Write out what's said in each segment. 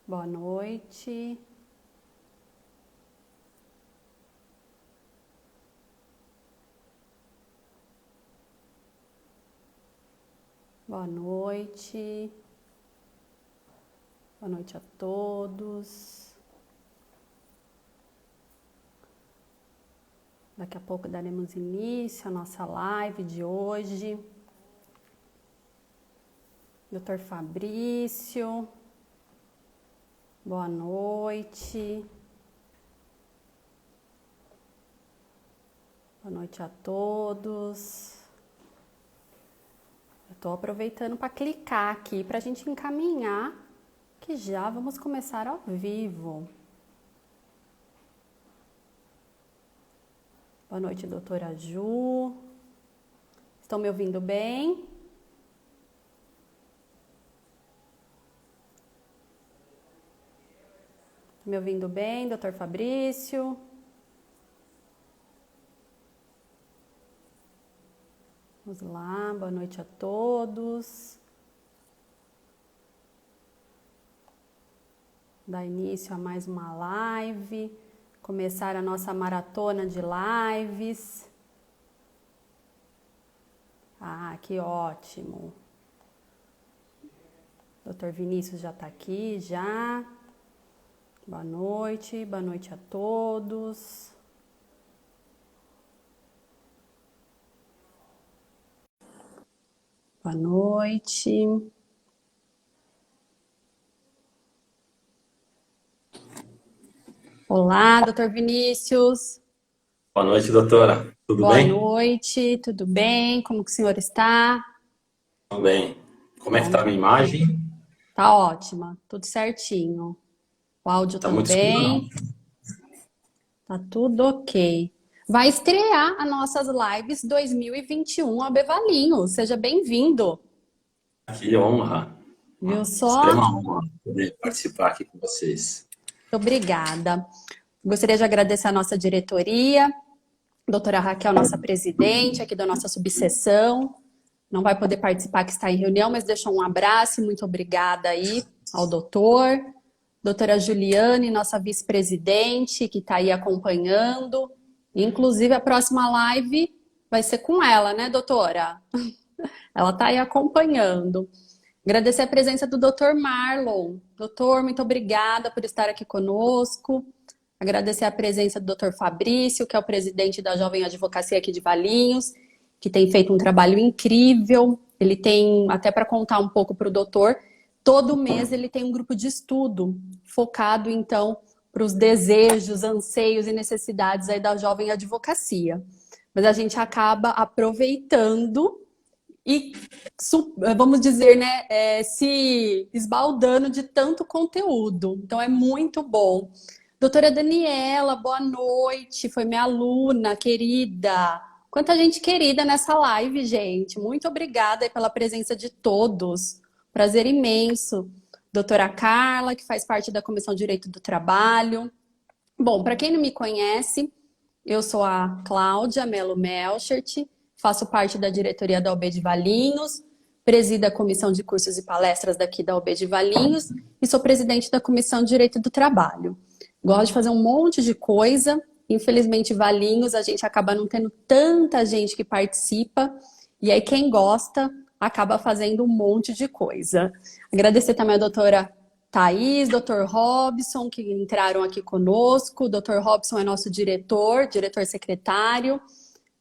Boa noite. Boa noite. Boa noite a todos. Daqui a pouco daremos início à nossa live de hoje. Dr. Fabrício, boa noite. Boa noite a todos. Eu estou aproveitando para clicar aqui para a gente encaminhar, que já vamos começar ao vivo. Boa noite, doutora Ju. Estão me ouvindo bem? Me ouvindo bem, doutor Fabrício? Vamos lá, boa noite a todos. Dar início a mais uma live. Começar a nossa maratona de lives. Ah, que ótimo. Doutor Vinícius já está aqui, já. Boa noite a todos. Boa noite. Olá, doutor Vinícius. Boa noite, doutora. Tudo bem? Boa noite, tudo bem? Como que o senhor está? Tudo bem. Como é que está a minha imagem? Tá ótima, tudo certinho. O áudio Está muito escuro, não? também, tá tudo ok. Vai estrear as nossas lives 2021 a Bevalinho. Seja bem-vindo. Que honra. Viu Uma só? extrema honra poder participar aqui com vocês. Muito obrigada. Gostaria de agradecer a nossa diretoria, doutora Raquel, nossa presidente aqui da nossa subseção. Não vai poder participar, que está em reunião, mas deixou um abraço e muito obrigada aí ao doutor. Doutora Juliane, nossa vice-presidente, que está aí acompanhando. Inclusive, a próxima live vai ser com ela, né, doutora? Ela está aí acompanhando. Agradecer a presença do doutor Marlon. Doutor, muito obrigada por estar aqui conosco. Agradecer a presença do doutor Fabrício, que é o presidente da Jovem Advocacia aqui de Valinhos, que tem feito um trabalho incrível. Ele tem, até para contar um pouco para o doutor, todo mês ele tem um grupo de estudo focado, então, para os desejos, anseios e necessidades aí da Jovem Advocacia. Mas a gente acaba aproveitando e, vamos dizer, né, se esbaldando de tanto conteúdo. Então, é muito bom. Doutora Daniela, boa noite. Foi minha aluna querida. Quanta gente querida nessa live, gente. Muito obrigada aí pela presença de todos. Prazer imenso. Doutora Carla, que faz parte da Comissão de Direito do Trabalho. Bom, para quem não me conhece, eu sou a Cláudia Melo Melchert, faço parte da diretoria da UB de Valinhos, presido a comissão de cursos e palestras daqui da UB de Valinhos e sou presidente da Comissão de Direito do Trabalho. Gosto de fazer um monte de coisa, infelizmente Valinhos a gente acaba não tendo tanta gente que participa, e aí quem gosta acaba fazendo um monte de coisa. Agradecer também a doutora Thaís, Dr. Robson, que entraram aqui conosco. O Dr. Robson é nosso diretor secretário,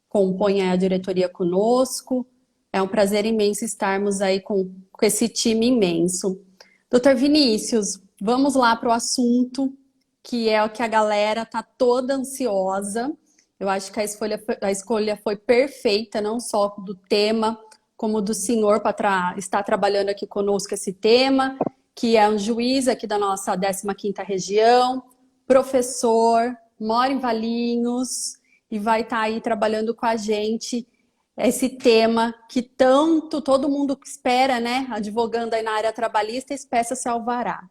compõe a diretoria conosco. É um prazer imenso estarmos aí com esse time imenso. Dr. Vinícius, vamos lá para o assunto, que é o que a galera está toda ansiosa. Eu acho que a escolha foi perfeita, não só do tema, como do senhor para estar trabalhando aqui conosco esse tema, que é um juiz aqui da nossa 15ª região, professor, mora em Valinhos e vai estar aí trabalhando com a gente esse tema que tanto todo mundo espera, né? Advogando aí na área trabalhista, espécie-se alvará.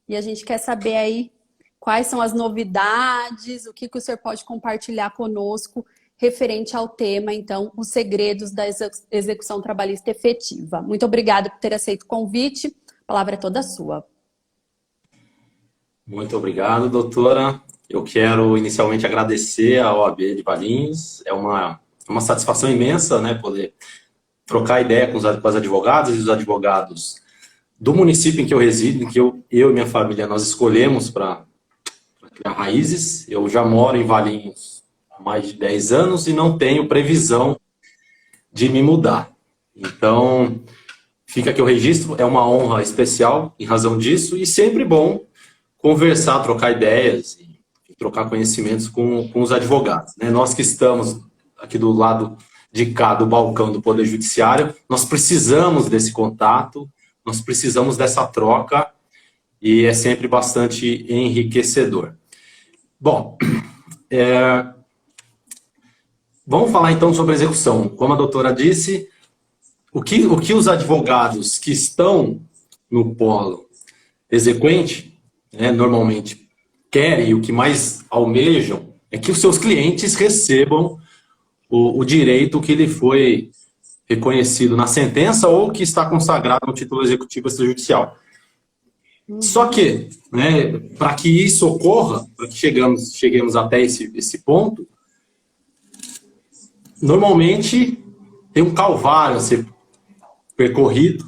E a gente quer saber aí quais são as novidades, o que o senhor pode compartilhar conosco referente ao tema, então, os segredos da execução trabalhista efetiva. Muito obrigada por ter aceito o convite. A palavra é toda sua. Muito obrigado, doutora. Eu quero inicialmente agradecer à OAB de Valinhos. É uma satisfação imensa, né, poder trocar ideia com as advogadas e os advogados do município em que eu resido, em que eu e minha família nós escolhemos para criar raízes. Eu já moro em Valinhos há mais de 10 anos e não tenho previsão de me mudar. Então, fica aqui o registro, é uma honra especial em razão disso e sempre bom conversar, trocar ideias e trocar conhecimentos com os advogados, né? Nós que estamos aqui do lado de cá do balcão do Poder Judiciário, nós precisamos desse contato, nós precisamos dessa troca e é sempre bastante enriquecedor. Bom, vamos falar então sobre a execução. Como a doutora disse, o que os advogados que estão no polo exequente, né, normalmente querem e o que mais almejam é que os seus clientes recebam o direito que lhe foi reconhecido na sentença ou que está consagrado no título executivo extrajudicial. Só que, né, para que isso ocorra, para que cheguemos até esse ponto, normalmente tem um calvário a ser percorrido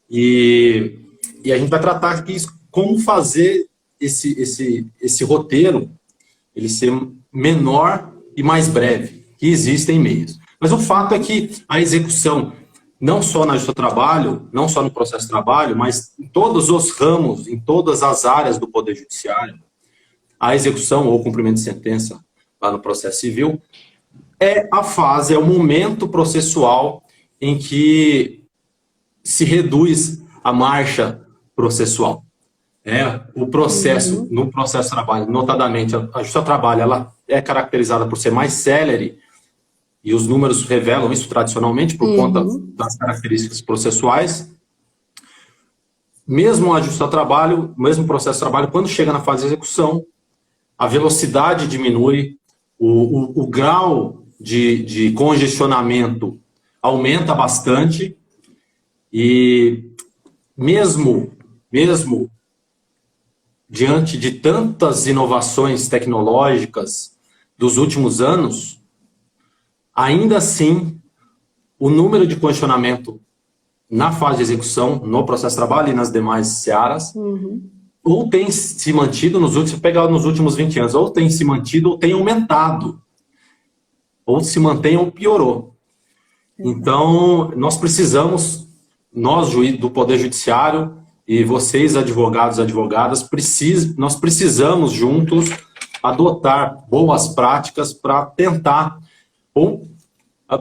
e a gente vai tratar aqui como fazer esse roteiro ele ser menor e mais breve, que existem meios. Mas o fato é que a execução, não só na justiça do trabalho, não só no processo de trabalho, mas em todos os ramos, em todas as áreas do Poder Judiciário, a execução ou cumprimento de sentença lá no processo civil é o momento processual em que se reduz a marcha processual. O processo, no processo de trabalho, notadamente, a justiça do trabalho, ela é caracterizada por ser mais célere, e os números revelam isso tradicionalmente por conta das características processuais. Mesmo a justiça do trabalho, mesmo o processo de trabalho, quando chega na fase de execução, a velocidade diminui, o grau de congestionamento aumenta bastante, e mesmo diante de tantas inovações tecnológicas dos últimos anos, ainda assim, o número de congestionamento na fase de execução, no processo de trabalho e nas demais searas, ou tem se mantido nos últimos 20 anos, ou tem se mantido ou tem aumentado, ou se mantém ou piorou. Então, nós precisamos, nós, juiz do Poder Judiciário, e vocês, advogados e advogadas, nós precisamos juntos adotar boas práticas para tentar, ou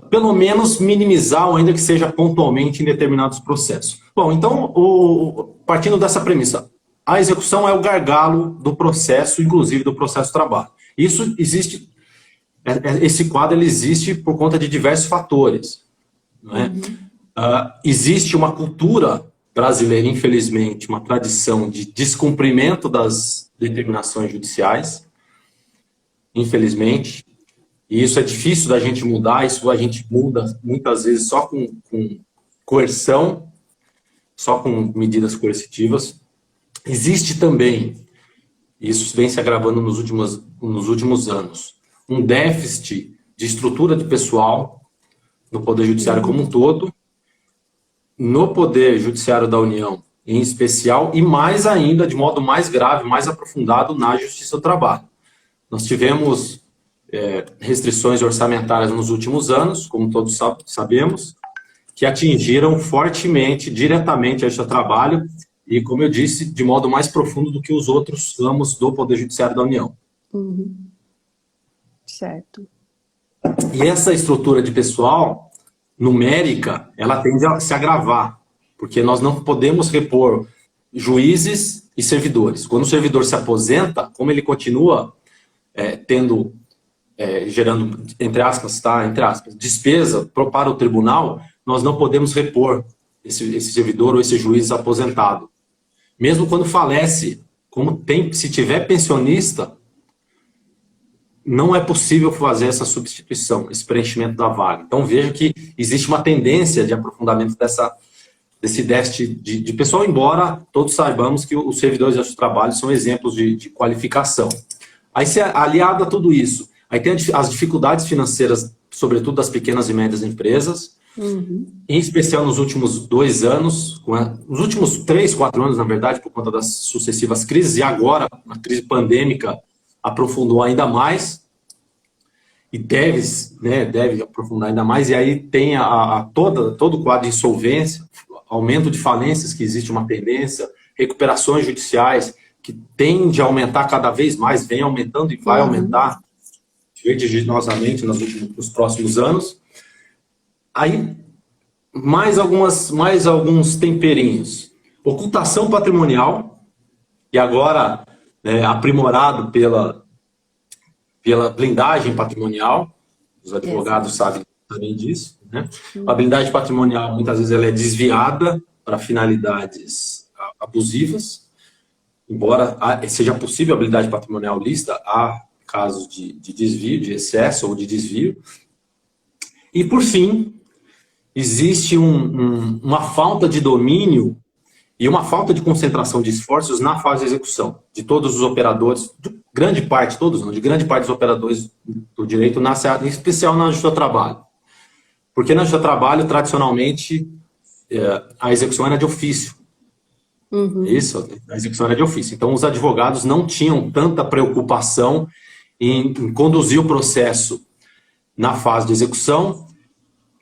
pelo menos minimizar, ou ainda que seja pontualmente em determinados processos. Bom, então, partindo dessa premissa, a execução é o gargalo do processo, inclusive do processo de trabalho. Isso existe, esse quadro ele existe por conta de diversos fatores. Não é? Existe uma cultura brasileira, infelizmente, uma tradição de descumprimento das determinações judiciais, infelizmente, e isso é difícil da gente mudar, isso a gente muda muitas vezes só com coerção, só com medidas coercitivas. Existe também, isso vem se agravando nos últimos anos, um déficit de estrutura de pessoal no Poder Judiciário como um todo, no Poder Judiciário da União em especial, e mais ainda, de modo mais grave, mais aprofundado, na Justiça do Trabalho. Nós tivemos restrições orçamentárias nos últimos anos, como todos sabemos, que atingiram fortemente, diretamente a Justiça do Trabalho, e, como eu disse, de modo mais profundo do que os outros ramos do Poder Judiciário da União. Certo. E essa estrutura de pessoal numérica, ela tende a se agravar, porque nós não podemos repor juízes e servidores. Quando o servidor se aposenta, como ele continua gerando, entre aspas, despesa para o tribunal, nós não podemos repor esse servidor ou esse juiz aposentado. Mesmo quando falece, se tiver pensionista, não é possível fazer essa substituição, esse preenchimento da vaga. Então veja que existe uma tendência de aprofundamento desse déficit de pessoal, embora todos saibamos que os servidores de justiça do trabalho são exemplos de qualificação. Aí, aliado a tudo isso, aí tem as dificuldades financeiras, sobretudo das pequenas e médias empresas, em especial nos últimos 2 anos, nos últimos 3, 4 anos, na verdade, por conta das sucessivas crises, e agora a crise pandêmica aprofundou ainda mais, e deve aprofundar ainda mais, e aí tem todo o quadro de insolvência, aumento de falências, que existe uma tendência, recuperações judiciais, que tende a aumentar cada vez mais, vem aumentando e vai aumentar vertiginosamente nos próximos anos. Aí, mais alguns temperinhos. Ocultação patrimonial, e agora aprimorado pela blindagem patrimonial, os advogados sabem também disso, né? A blindagem patrimonial, muitas vezes, ela é desviada para finalidades abusivas, embora seja possível a blindagem patrimonial lícita, há casos de desvio, de excesso ou de desvio. E, por fim, existe uma falta de domínio e uma falta de concentração de esforços na fase de execução de todos os operadores, de grande parte dos operadores do direito, em especial na justiça do trabalho. Porque na justiça do trabalho, tradicionalmente, a execução era de ofício. Isso, a execução era de ofício. Então, os advogados não tinham tanta preocupação em conduzir o processo na fase de execução.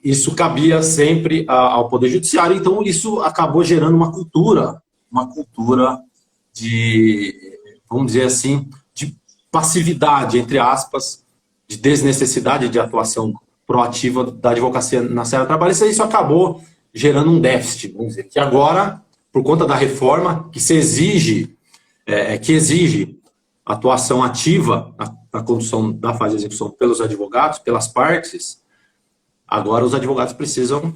Isso cabia sempre ao Poder Judiciário, então isso acabou gerando uma cultura de, vamos dizer assim, de passividade, entre aspas, de desnecessidade de atuação proativa da advocacia na seara trabalhista. Isso acabou gerando um déficit, vamos dizer, que agora, por conta da reforma, que exige atuação ativa na condução da fase de execução pelos advogados, pelas partes. Agora os advogados precisam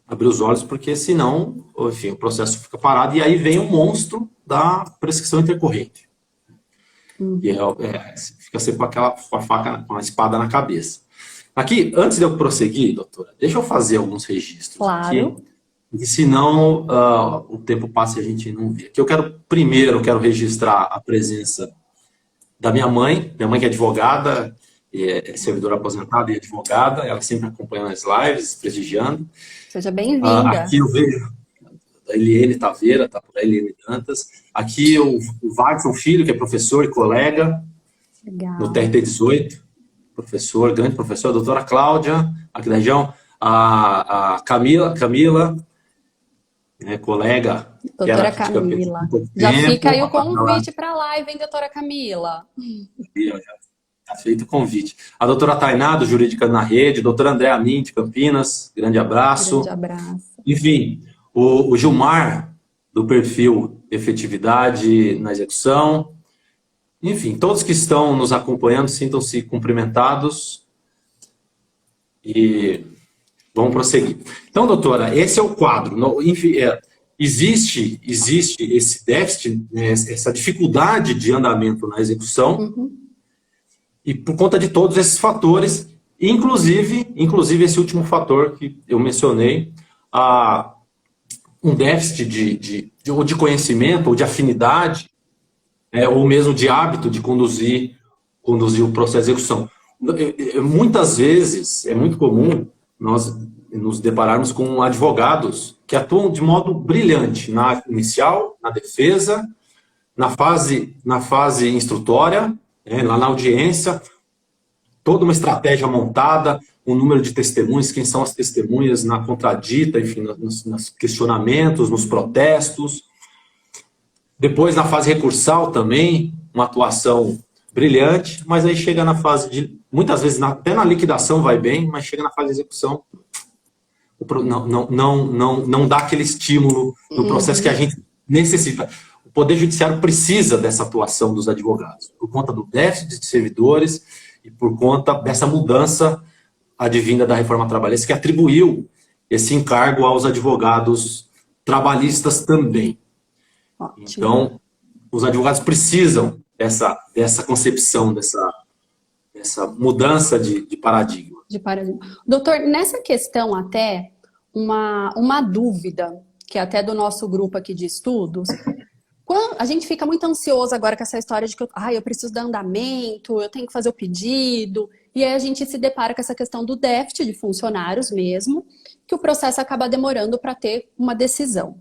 abrir os olhos, porque senão, enfim, o processo fica parado e aí vem o monstro da prescrição intercorrente. E fica sempre com a faca, com a espada na cabeça. Aqui, antes de eu prosseguir, doutora, deixa eu fazer alguns registros aqui, e senão o tempo passa e a gente não vê. Aqui eu quero registrar a presença da minha mãe que é advogada, é servidora aposentada e advogada, ela sempre acompanha as lives, prestigiando. Seja bem-vinda. Aqui eu vejo a Eliane Taveira, está por aí, Eliane Dantas. Aqui o Wagner Filho, que é professor e colega. Legal. No TRT 18, grande professor, a doutora Cláudia, aqui da região, a Camila, colega. Doutora Camila. Já fica aí o convite para a live, hein, doutora Camila? Está feito o convite. A doutora Tainá, do Jurídica na Rede, doutora André Amin, de Campinas, grande abraço. Grande abraço. Enfim, o Gilmar, do perfil Efetividade na Execução. Enfim, todos que estão nos acompanhando, sintam-se cumprimentados e vamos prosseguir. Então, doutora, esse é o quadro. Enfim, existe esse déficit, essa dificuldade de andamento na execução, e por conta de todos esses fatores, inclusive esse último fator que eu mencionei, um déficit de conhecimento ou de afinidade, ou mesmo de hábito de conduzir o processo de execução. Muitas vezes, é muito comum nós nos depararmos com advogados que atuam de modo brilhante na inicial, na defesa, na fase instrutória, lá na audiência, toda uma estratégia montada, um número de testemunhas, quem são as testemunhas na contradita, enfim, nos questionamentos, nos protestos. Depois, na fase recursal também, uma atuação brilhante, mas aí chega na fase de... Muitas vezes, até na liquidação vai bem, mas chega na fase de execução, não dá aquele estímulo no processo que a gente necessita. O Poder Judiciário precisa dessa atuação dos advogados, por conta do déficit de servidores e por conta dessa mudança advinda da reforma trabalhista, que atribuiu esse encargo aos advogados trabalhistas também. Ótimo. Então, os advogados precisam dessa concepção, dessa mudança de paradigma. Doutor, nessa questão até, uma dúvida, que é até do nosso grupo aqui de estudos. A gente fica muito ansioso agora com essa história de que eu preciso dar andamento, eu tenho que fazer o pedido, e aí a gente se depara com essa questão do déficit de funcionários mesmo, que o processo acaba demorando para ter uma decisão.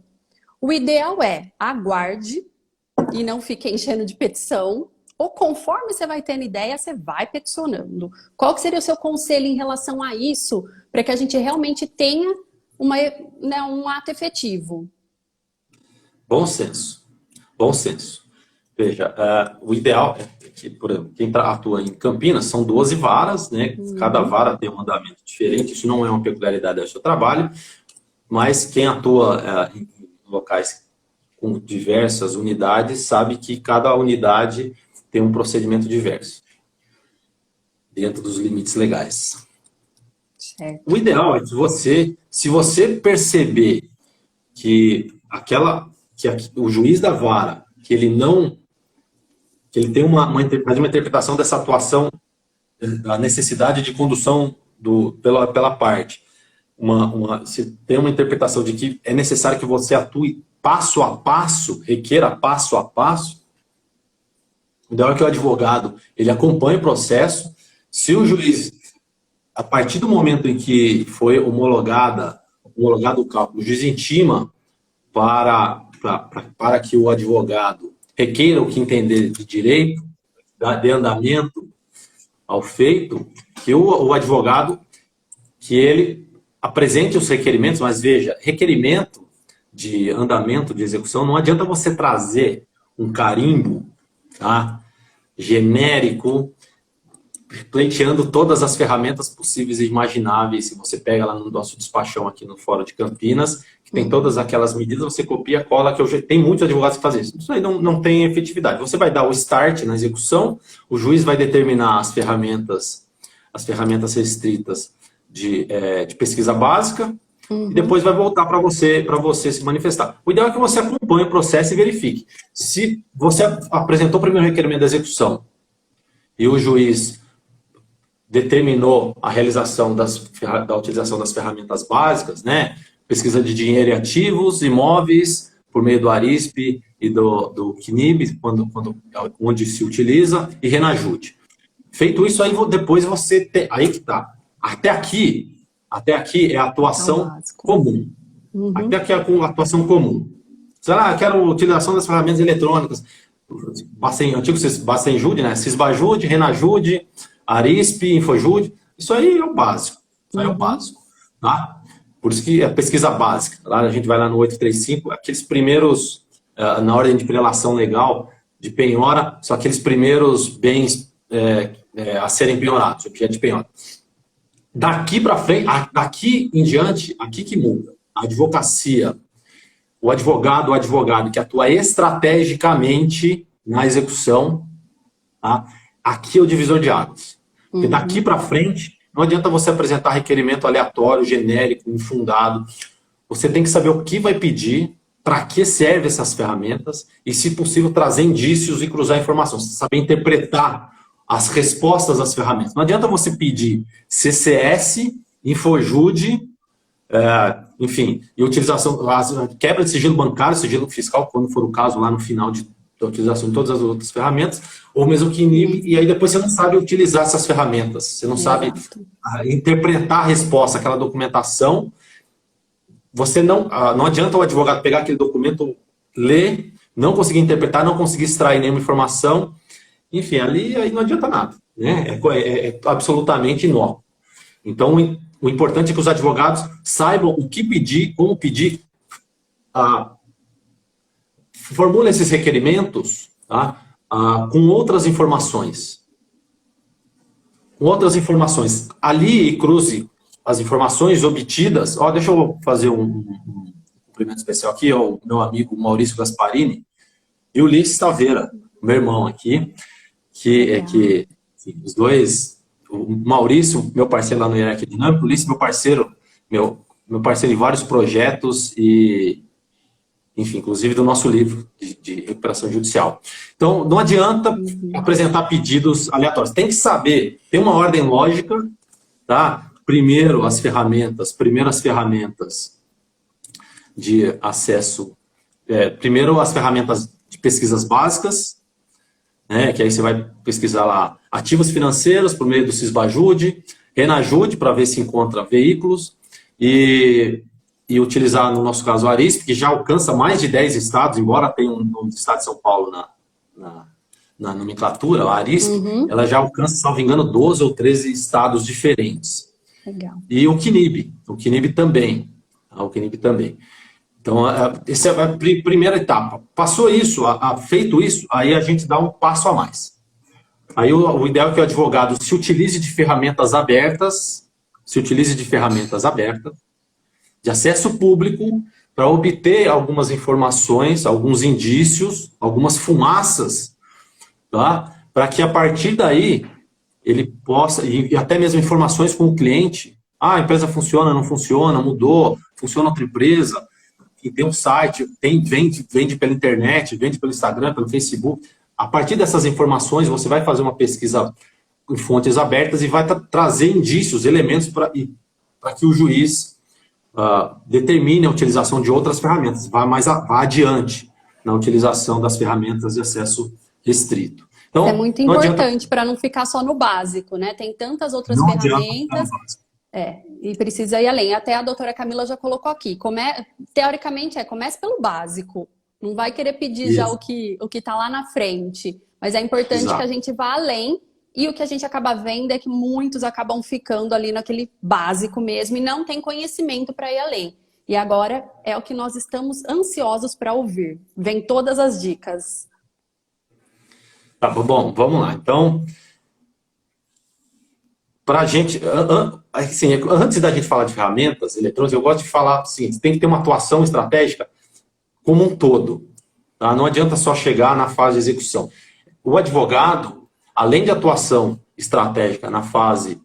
O ideal é aguarde e não fique enchendo de petição, ou conforme você vai tendo ideia, você vai peticionando. Qual que seria o seu conselho em relação a isso, para que a gente realmente tenha um ato efetivo? Bom senso. Bom senso. Veja, o ideal é que, por exemplo, quem atua em Campinas são 12 varas, né? Cada vara tem um andamento diferente, isso não é uma peculiaridade do seu trabalho, mas quem atua em locais com diversas unidades sabe que cada unidade tem um procedimento diverso, dentro dos limites legais. Certo. O ideal é que se você perceber que o juiz da vara, que ele tem uma interpretação dessa atuação, da necessidade de condução pela parte, se tem uma interpretação de que é necessário que você atue passo a passo, requeira passo a passo, o ideal é que o advogado ele acompanhe o processo. Se o juiz, a partir do momento em que foi homologado o cálculo, o juiz intima para que o advogado requeira o que entender de direito, dê andamento ao feito, que o advogado, que ele apresente os requerimentos, mas veja, requerimento de andamento de execução, não adianta você trazer um carimbo, tá, genérico, pleiteando todas as ferramentas possíveis e imagináveis. Se você pega lá no nosso despachão aqui no Fórum de Campinas, que tem todas aquelas medidas, você copia, cola, tem muitos advogados que fazem isso. Isso aí não tem efetividade. Você vai dar o start na execução, o juiz vai determinar as ferramentas restritas de pesquisa básica, e depois vai voltar para você se manifestar. O ideal é que você acompanhe o processo e verifique. Se você apresentou o primeiro requerimento da execução e o juiz determinou a realização da utilização das ferramentas básicas, né? Pesquisa de dinheiro e ativos, imóveis, por meio do ARISP e do CNIB, onde se utiliza, e Renajude. Feito isso, aí depois você tem... Aí que tá. Até aqui é a atuação comum. Até aqui é a atuação comum. Sei lá, quero utilização das ferramentas eletrônicas. Antigo Bacenjude, né? Cisbajude, Renajude, ARISP, Infojude. Isso aí é o básico. Isso aí é o básico. Tá? Por isso que é pesquisa básica. Lá a gente vai lá no 835, aqueles primeiros, na ordem de prelação legal, de penhora, são aqueles primeiros bens a serem penhorados, objeto de penhora. Daqui para frente, daqui em diante, aqui que muda. A advocacia, o advogado que atua estrategicamente na execução, tá? Aqui é o divisor de águas. Porque daqui para frente, não adianta você apresentar requerimento aleatório, genérico, infundado. Você tem que saber o que vai pedir, para que servem essas ferramentas e, se possível, trazer indícios e cruzar informações. Saber interpretar as respostas às ferramentas. Não adianta você pedir CCS, Infojude, enfim, e utilização, quebra de sigilo bancário, sigilo fiscal, quando for o caso, lá no final da utilização de todas as outras ferramentas, ou mesmo que inibe, e aí depois você não sabe utilizar essas ferramentas, você não sabe interpretar a resposta, aquela documentação. Você não adianta o advogado pegar aquele documento, ler, não conseguir interpretar, não conseguir extrair nenhuma informação, enfim, aí não adianta nada, né? É absolutamente inócuo. Então, o importante é que os advogados saibam o que pedir, como pedir, formulem esses requerimentos, tá? Com outras informações. Com outras informações. Ali cruze as informações obtidas. Deixa eu fazer um cumprimento especial aqui ao meu amigo Maurício Gasparini e o Ulisses Taveira, meu irmão aqui, que os dois, o Maurício, meu parceiro lá no IREC Dinâmico, o Ulisses, meu parceiro em vários projetos e, enfim, inclusive do nosso livro de recuperação judicial. Então, não adianta apresentar pedidos aleatórios. Tem que saber, tem uma ordem lógica, tá? primeiro as ferramentas de acesso, primeiro as ferramentas de pesquisas básicas, né, que aí você vai pesquisar lá ativos financeiros por meio do Sisbajude, Renajude para ver se encontra veículos e utilizar, no nosso caso, a Arisp, que já alcança mais de 10 estados, embora tenha um estado de São Paulo na nomenclatura, a Arisp, ela já alcança, se não me engano, 12 ou 13 estados diferentes. Legal. E o CNIB também. O CNIB também. Então, essa é a primeira etapa. Passou isso, feito isso, aí a gente dá um passo a mais. Aí o ideal é que o advogado se utilize de ferramentas abertas, de acesso público, para obter algumas informações, alguns indícios, algumas fumaças, tá? Para que a partir daí ele possa, e até mesmo informações com o cliente, a empresa funciona, não funciona, mudou, funciona outra empresa, e tem um site, vende pela internet, vende pelo Instagram, pelo Facebook. A partir dessas informações, você vai fazer uma pesquisa em fontes abertas e vai trazer indícios, elementos para que o juiz determine a utilização de outras ferramentas, vá adiante na utilização das ferramentas de acesso restrito. Então, é muito importante para não ficar só no básico, né? Tem tantas outras ferramentas. E precisa ir além. Até a doutora Camila já colocou aqui. Teoricamente, comece pelo básico. Não vai querer pedir já o que está lá na frente. Mas é importante que a gente vá além. E o que a gente acaba vendo é que muitos acabam ficando ali naquele básico mesmo e não tem conhecimento para ir além. E agora é o que nós estamos ansiosos para ouvir. Vem todas as dicas. Tá bom, vamos lá. Então, para a gente, assim, antes da gente falar de ferramentas eletrônicas, eu gosto de falar assim, tem que ter uma atuação estratégica como um todo. Tá? Não adianta só chegar na fase de execução. O advogado, além de atuação estratégica na fase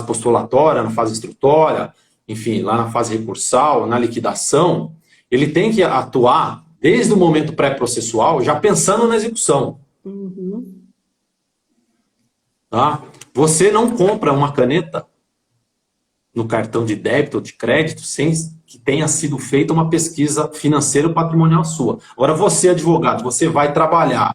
postulatória, na fase instrutória, enfim, lá na fase recursal, na liquidação, ele tem que atuar desde o momento pré-processual, já pensando na execução. Tá? Você não compra uma caneta no cartão de débito ou de crédito sem que tenha sido feita uma pesquisa financeira ou patrimonial sua. Agora, você, advogado, você vai trabalhar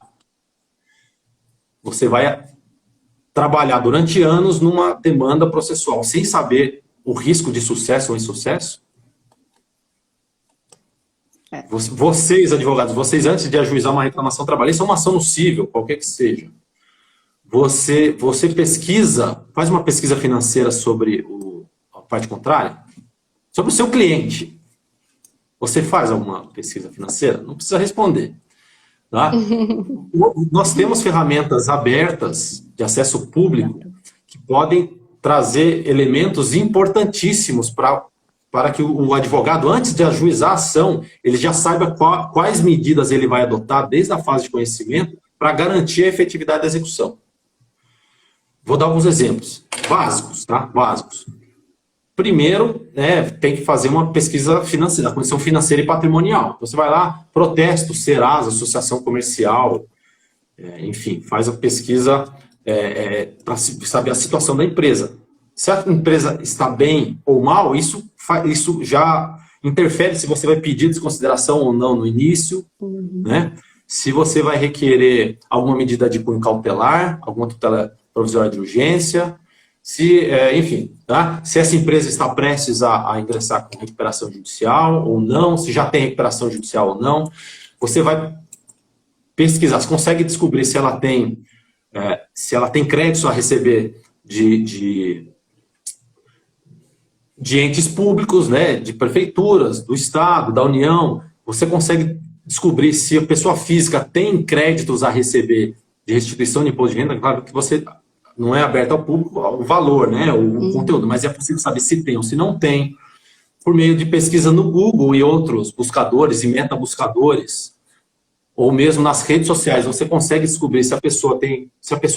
durante anos numa demanda processual, sem saber o risco de sucesso ou insucesso? Vocês, advogados, vocês antes de ajuizar uma reclamação trabalhista, uma ação no cível, qualquer que seja, você pesquisa, faz uma pesquisa financeira sobre a parte contrária, sobre o seu cliente. Você faz alguma pesquisa financeira? Não precisa responder. Tá? Nós temos ferramentas abertas de acesso público que podem trazer elementos importantíssimos para que o advogado, antes de ajuizar a ação, ele já saiba quais medidas ele vai adotar desde a fase de conhecimento para garantir a efetividade da execução. Vou dar alguns exemplos básicos, tá? Básicos. Primeiro, tem que fazer uma pesquisa financeira, a condição financeira e patrimonial. Então, você vai lá, protesto, Serasa, associação comercial, enfim, faz a pesquisa para saber a situação da empresa. Se a empresa está bem ou mal, isso já interfere se você vai pedir desconsideração ou não no início, né? Se você vai requerer alguma medida de cunho cautelar, alguma tutela provisória de urgência, enfim, tá? Se essa empresa está prestes a ingressar com recuperação judicial ou não, se já tem recuperação judicial ou não, você vai pesquisar, você consegue descobrir se ela tem créditos a receber de entes públicos, né, de prefeituras, do Estado, da União. Você consegue descobrir se a pessoa física tem créditos a receber de restituição de imposto de renda. Claro que você não é aberto ao público o valor, né, o conteúdo, mas é possível saber se tem ou se não tem, por meio de pesquisa no Google e outros buscadores e metabuscadores, ou mesmo nas redes sociais. Você consegue descobrir se a pessoa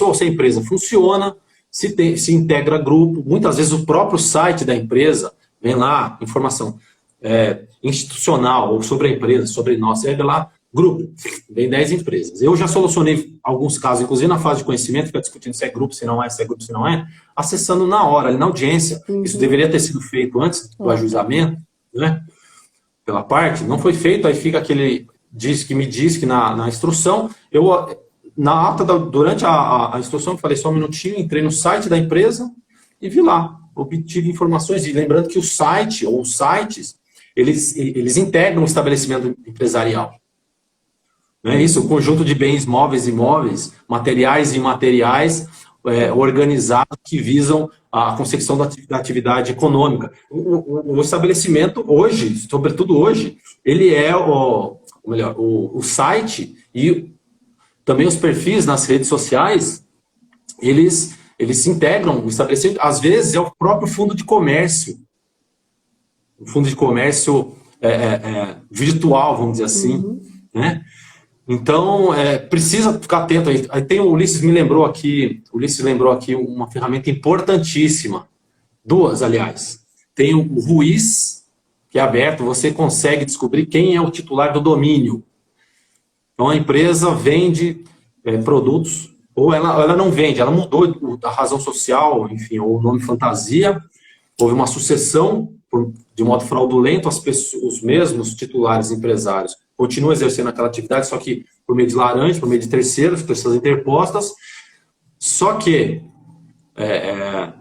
ou se a empresa funciona, se integra grupo. Muitas vezes o próprio site da empresa vem lá, informação institucional ou sobre a empresa, sobre nós. Você vai lá, Grupo, vem 10 empresas. Eu já solucionei alguns casos, inclusive na fase de conhecimento, fica discutindo se é grupo, se não é, se é grupo, se não é, acessando na hora, ali na audiência. Isso deveria ter sido feito antes do ajuizamento, né? Pela parte, não foi feito, aí fica aquele me diz que na instrução, na ata, durante a instrução, eu falei só um minutinho, entrei no site da empresa e vi lá, obtive informações, e lembrando que o site, ou os sites, eles integram o estabelecimento empresarial. Não é isso? O conjunto de bens móveis e imóveis, materiais e imateriais, organizados que visam a consecução da atividade econômica. O estabelecimento hoje, sobretudo hoje, ele é o site e também os perfis nas redes sociais, eles se integram o estabelecimento. Às vezes é o próprio fundo de comércio. O fundo de comércio virtual, vamos dizer assim, né? Então, precisa ficar atento aí. Aí tem o Ulisses lembrou aqui uma ferramenta importantíssima. Duas, aliás. Tem o Ruiz, que é aberto, você consegue descobrir quem é o titular do domínio. Então, a empresa vende produtos, ou ela não vende, ela mudou a razão social, enfim, ou o nome fantasia, houve uma sucessão, de modo fraudulento, os mesmos titulares empresários continuam exercendo aquela atividade, só que por meio de laranja, por meio de terceiros, pessoas interpostas, só que,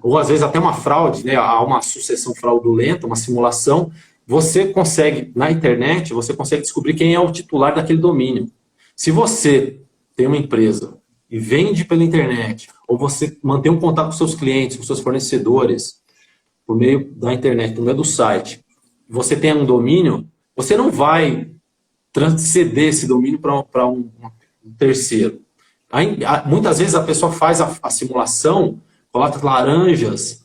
ou às vezes até uma fraude, né, há uma sucessão fraudulenta, uma simulação, você consegue, na internet, você consegue descobrir quem é o titular daquele domínio. Se você tem uma empresa e vende pela internet, ou você mantém um contato com seus clientes, com seus fornecedores, por meio da internet, por meio do site, você tem um domínio, você não vai transcender esse domínio para um terceiro. Aí, muitas vezes a pessoa faz a simulação, coloca laranjas,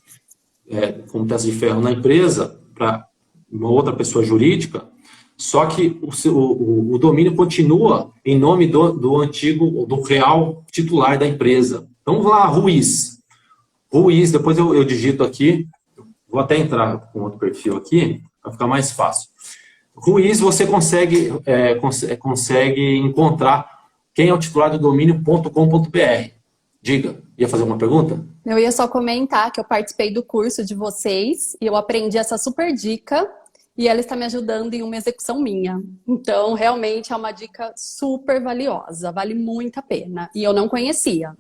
como peça de ferro na empresa, para uma outra pessoa jurídica, só que o domínio continua em nome do antigo, do real titular da empresa. Então, vamos lá, Ruiz, depois eu digito aqui, vou até entrar com outro perfil aqui, para ficar mais fácil. Ruiz, você consegue encontrar quem é o titular do domínio.com.br. Diga, ia fazer uma pergunta? Eu ia só comentar que eu participei do curso de vocês e eu aprendi essa super dica e ela está me ajudando em uma execução minha. Então, realmente é uma dica super valiosa, vale muito a pena. E eu não conhecia.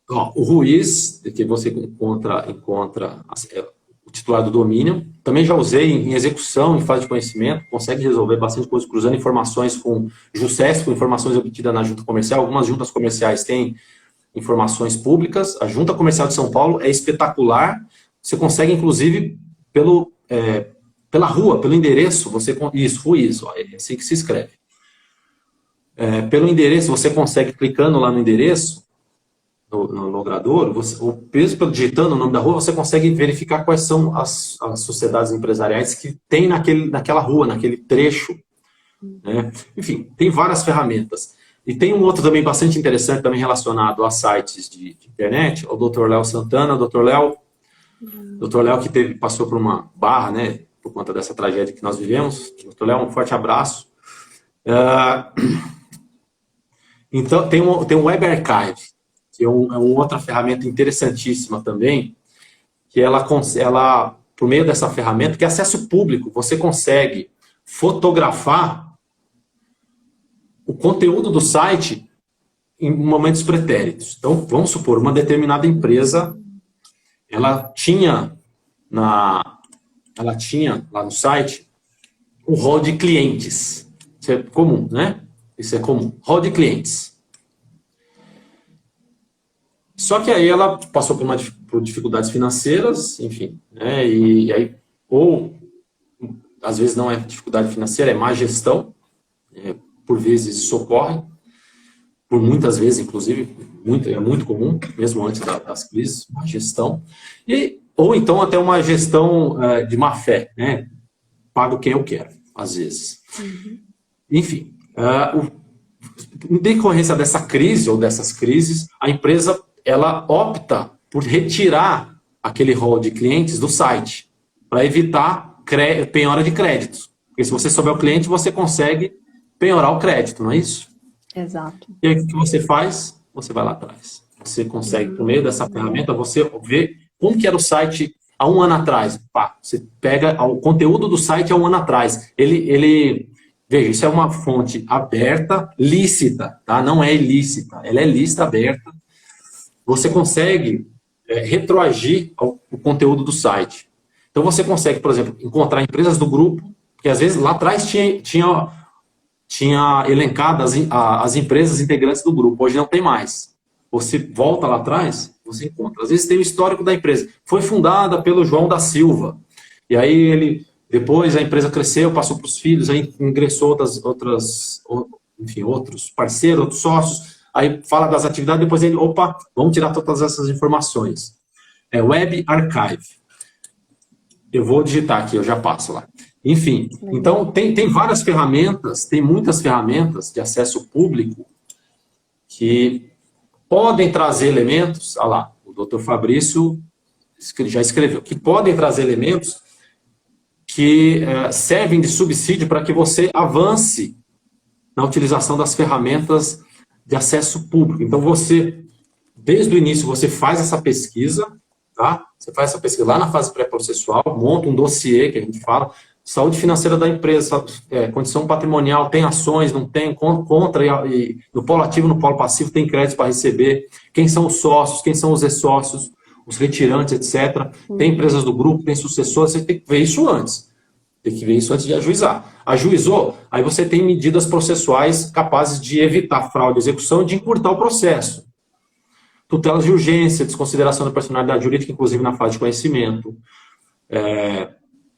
Ó, o Ruiz, que você encontra o titular do domínio, também já usei em execução, em fase de conhecimento, consegue resolver bastante coisa cruzando informações com JUSESP, com informações obtidas na junta comercial. Algumas juntas comerciais têm informações públicas. A Junta Comercial de São Paulo é espetacular. Você consegue, inclusive, pela rua, pelo endereço, isso, Ruiz, ó, é assim que se escreve. Pelo endereço, você consegue, clicando lá no endereço, no logrador, digitando o nome da rua, você consegue verificar quais são as sociedades empresariais que tem naquela rua, naquele trecho. Né? Enfim, tem várias ferramentas. E tem um outro também bastante interessante, também relacionado a sites de internet, o Dr. Léo Santana. Dr. Léo que passou por uma barra, né, por conta dessa tragédia que nós vivemos. Dr. Léo, um forte abraço. Então, tem um Web Archive, que é uma outra ferramenta interessantíssima também, que ela, por meio dessa ferramenta, que é acesso público, você consegue fotografar o conteúdo do site em momentos pretéritos. Então, vamos supor, uma determinada empresa, ela tinha lá no site um hall de clientes. Isso é comum, né? Isso é comum. Hall de clientes. Só que aí ela passou por dificuldades financeiras, enfim, né? E aí, ou às vezes não é dificuldade financeira, é má gestão, por vezes isso ocorre, por muitas vezes, inclusive, é muito comum, mesmo antes das crises, má gestão, ou então até uma gestão de má fé, né? Pago quem eu quero, às vezes. Enfim, em decorrência dessa crise ou dessas crises, a empresa ela opta por retirar aquele rol de clientes do site, para evitar penhora de créditos. Porque se você souber o cliente, você consegue penhorar o crédito, não é isso? Exato. E aí o que você faz? Você vai lá atrás. Você consegue, por meio dessa ferramenta, você ver como que era o site há um ano atrás. Pá, você pega o conteúdo do site há um ano atrás. Veja, isso é uma fonte aberta, lícita, tá? Não é ilícita. Ela é lícita, aberta. Você consegue retroagir o conteúdo do site. Então você consegue, por exemplo, encontrar empresas do grupo, que às vezes lá atrás tinha elencado as empresas integrantes do grupo, hoje não tem mais. Você volta lá atrás, você encontra. Às vezes tem o histórico da empresa. Foi fundada pelo João da Silva. E aí depois a empresa cresceu, passou para os filhos, aí ingressou outros parceiros, outros sócios. Aí fala das atividades, depois vamos tirar todas essas informações. É Web Archive. Eu vou digitar aqui, eu já passo lá. Enfim, então tem várias ferramentas, tem muitas ferramentas de acesso público que podem trazer elementos, olha lá, o doutor Fabrício já escreveu, que podem trazer elementos que servem de subsídio para que você avance na utilização das ferramentas de acesso público. Então, desde o início, você faz essa pesquisa, tá? Você faz essa pesquisa lá na fase pré-processual, monta um dossiê, que a gente fala, saúde financeira da empresa, condição patrimonial, tem ações, não tem, contra, e no polo ativo, no polo passivo, tem créditos para receber, quem são os sócios, quem são os ex-sócios, os retirantes, etc. Tem empresas do grupo, tem sucessores, você tem que ver isso antes. Tem que ver isso antes de ajuizar. Ajuizou, aí você tem medidas processuais capazes de evitar fraude, execução e de encurtar o processo. Tutelas de urgência, desconsideração da personalidade jurídica, inclusive na fase de conhecimento.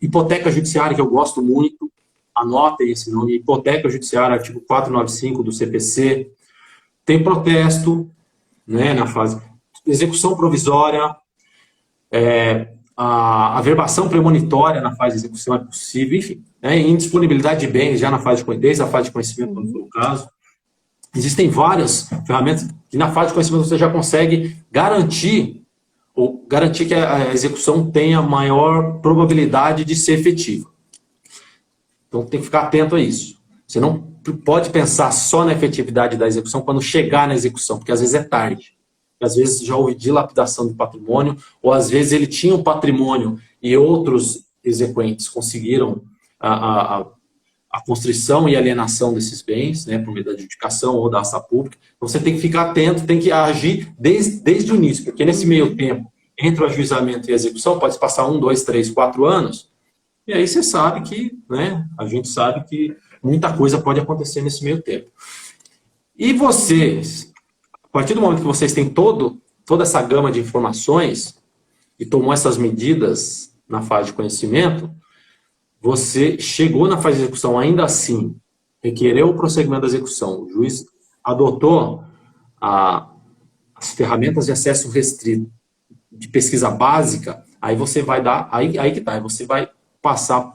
Hipoteca judiciária, que eu gosto muito, anotem esse nome, hipoteca judiciária, artigo 495 do CPC. Tem protesto, né, na fase. Execução provisória, a averbação premonitória na fase de execução é possível, enfim. Indisponibilidade de bens já na fase desde a fase de conhecimento, quando for o caso. Existem várias ferramentas que na fase de conhecimento você já consegue garantir que a execução tenha maior probabilidade de ser efetiva. Então tem que ficar atento a isso. Você não pode pensar só na efetividade da execução quando chegar na execução, porque às vezes é tarde. Às vezes já houve dilapidação do patrimônio, ou às vezes ele tinha um patrimônio e outros exequentes conseguiram a constrição e alienação desses bens, né, por meio da adjudicação ou da ação pública. Então você tem que ficar atento, tem que agir desde o início, porque nesse meio tempo, entre o ajuizamento e a execução, pode passar 1, 2, 3, 4 anos, e aí você sabe que, né, a gente sabe que muita coisa pode acontecer nesse meio tempo. E vocês, a partir do momento que vocês têm toda essa gama de informações e tomou essas medidas na fase de conhecimento, você chegou na fase de execução, ainda assim, requereu o prosseguimento da execução, o juiz adotou as ferramentas de acesso restrito de pesquisa básica, aí você vai aí você vai passar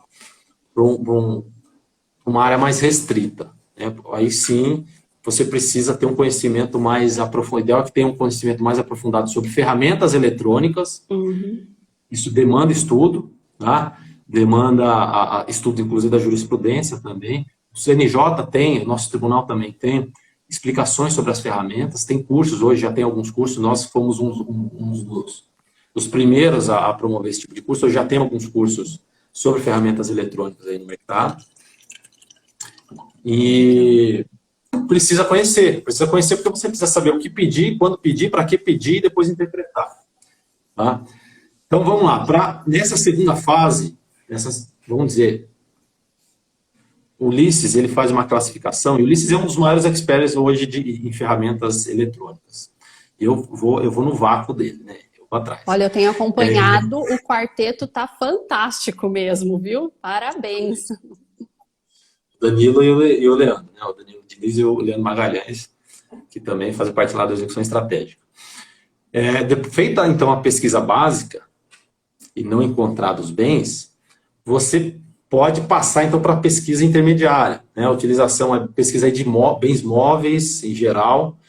para uma área mais restrita, né? Aí sim, você precisa ter um conhecimento mais aprofundado, ideal é que tenha um conhecimento mais aprofundado sobre ferramentas eletrônicas, isso demanda estudo, tá? Demanda estudo, inclusive, da jurisprudência também. O CNJ tem, o nosso tribunal também tem explicações sobre as ferramentas, tem cursos, hoje já tem alguns cursos, nós fomos uns dos primeiros a promover esse tipo de curso, hoje já tem alguns cursos sobre ferramentas eletrônicas aí no mercado. E precisa conhecer porque você precisa saber o que pedir, quando pedir, para que pedir e depois interpretar. Tá? Então vamos lá, nessa segunda fase, vamos dizer, o Ulisses, ele faz uma classificação, e o Ulisses é um dos maiores experts hoje em ferramentas eletrônicas. Eu vou no vácuo dele, né? Eu vou atrás. Olha, eu tenho acompanhado, o quarteto tá fantástico mesmo, viu? Parabéns. O Danilo e o Leandro, né? O Danilo Diniz e o Leandro Magalhães, que também fazem parte lá da execução estratégica. Feita, então, a pesquisa básica, e não encontrados bens, você pode passar, então, para a pesquisa intermediária, né? A utilização, a pesquisa de bens móveis, em geral,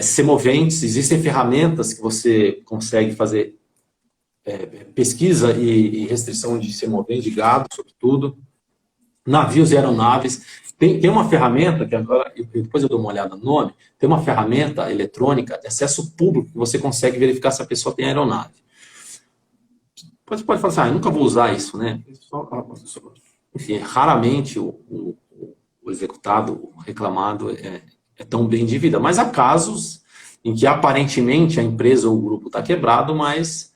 semoventes, existem ferramentas que você consegue fazer pesquisa e restrição de semoventes, de gado, sobretudo, navios e aeronaves. Tem uma ferramenta, que agora, depois eu dou uma olhada no nome, tem uma ferramenta eletrônica de acesso público que você consegue verificar se a pessoa tem aeronave. Você pode falar assim, eu nunca vou usar isso, né? Enfim, raramente o executado, o reclamado é tão bem de vida. Mas há casos em que aparentemente a empresa ou o grupo está quebrado, mas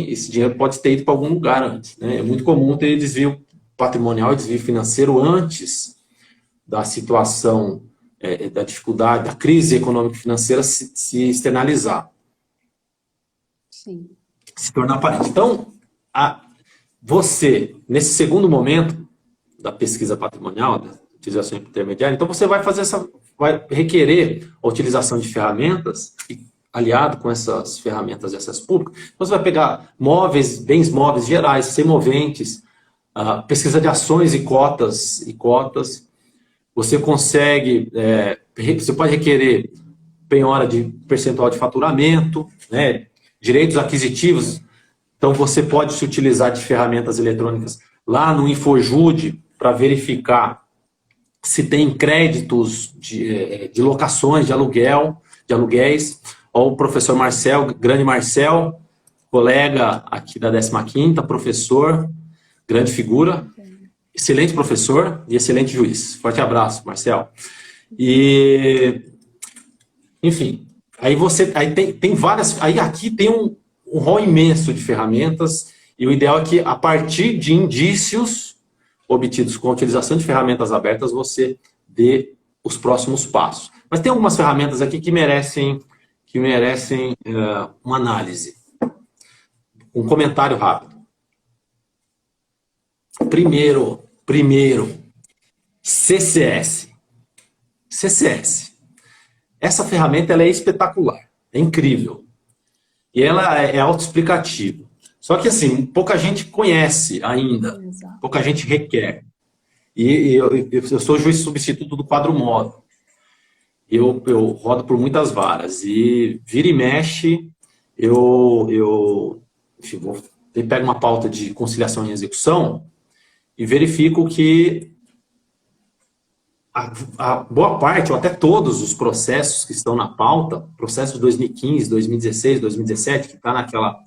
esse dinheiro pode ter ido para algum lugar antes, né? É muito comum ter desvio patrimonial e desvio financeiro antes da situação, da dificuldade, da crise econômica e financeira se externalizar. Sim. Se tornar aparente. Então, você, nesse segundo momento da pesquisa patrimonial, da utilização intermediária, então você vai requerer a utilização de ferramentas, aliado com essas ferramentas de acesso público. Então, você vai pegar bens móveis gerais, semoventes, pesquisa de ações e cotas. Você consegue, você pode requerer penhora de percentual de faturamento, né, direitos aquisitivos. Então, você pode se utilizar de ferramentas eletrônicas lá no InfoJude para verificar se tem créditos de locações, de aluguéis. Ó, o professor Marcel, grande Marcel, colega aqui da 15ª, professor, grande figura, excelente professor e excelente juiz. Forte abraço, Marcel. Enfim, aí tem várias. Aí aqui tem um rol imenso de ferramentas, e o ideal é que, a partir de indícios obtidos com a utilização de ferramentas abertas, você dê os próximos passos. Mas tem algumas ferramentas aqui que merecem uma análise. Um comentário rápido. Primeiro, CCS. Essa ferramenta ela é espetacular, é incrível. E ela é autoexplicativa. Só que, assim, pouca gente conhece ainda, Exato. Pouca gente requer. E eu sou juiz substituto do quadro móvel. Eu rodo por muitas varas. E vira e mexe, enfim, pego uma pauta de conciliação e execução e verifico que a boa parte, ou até todos os processos que estão na pauta, processos de 2015, 2016, 2017, que está naquela...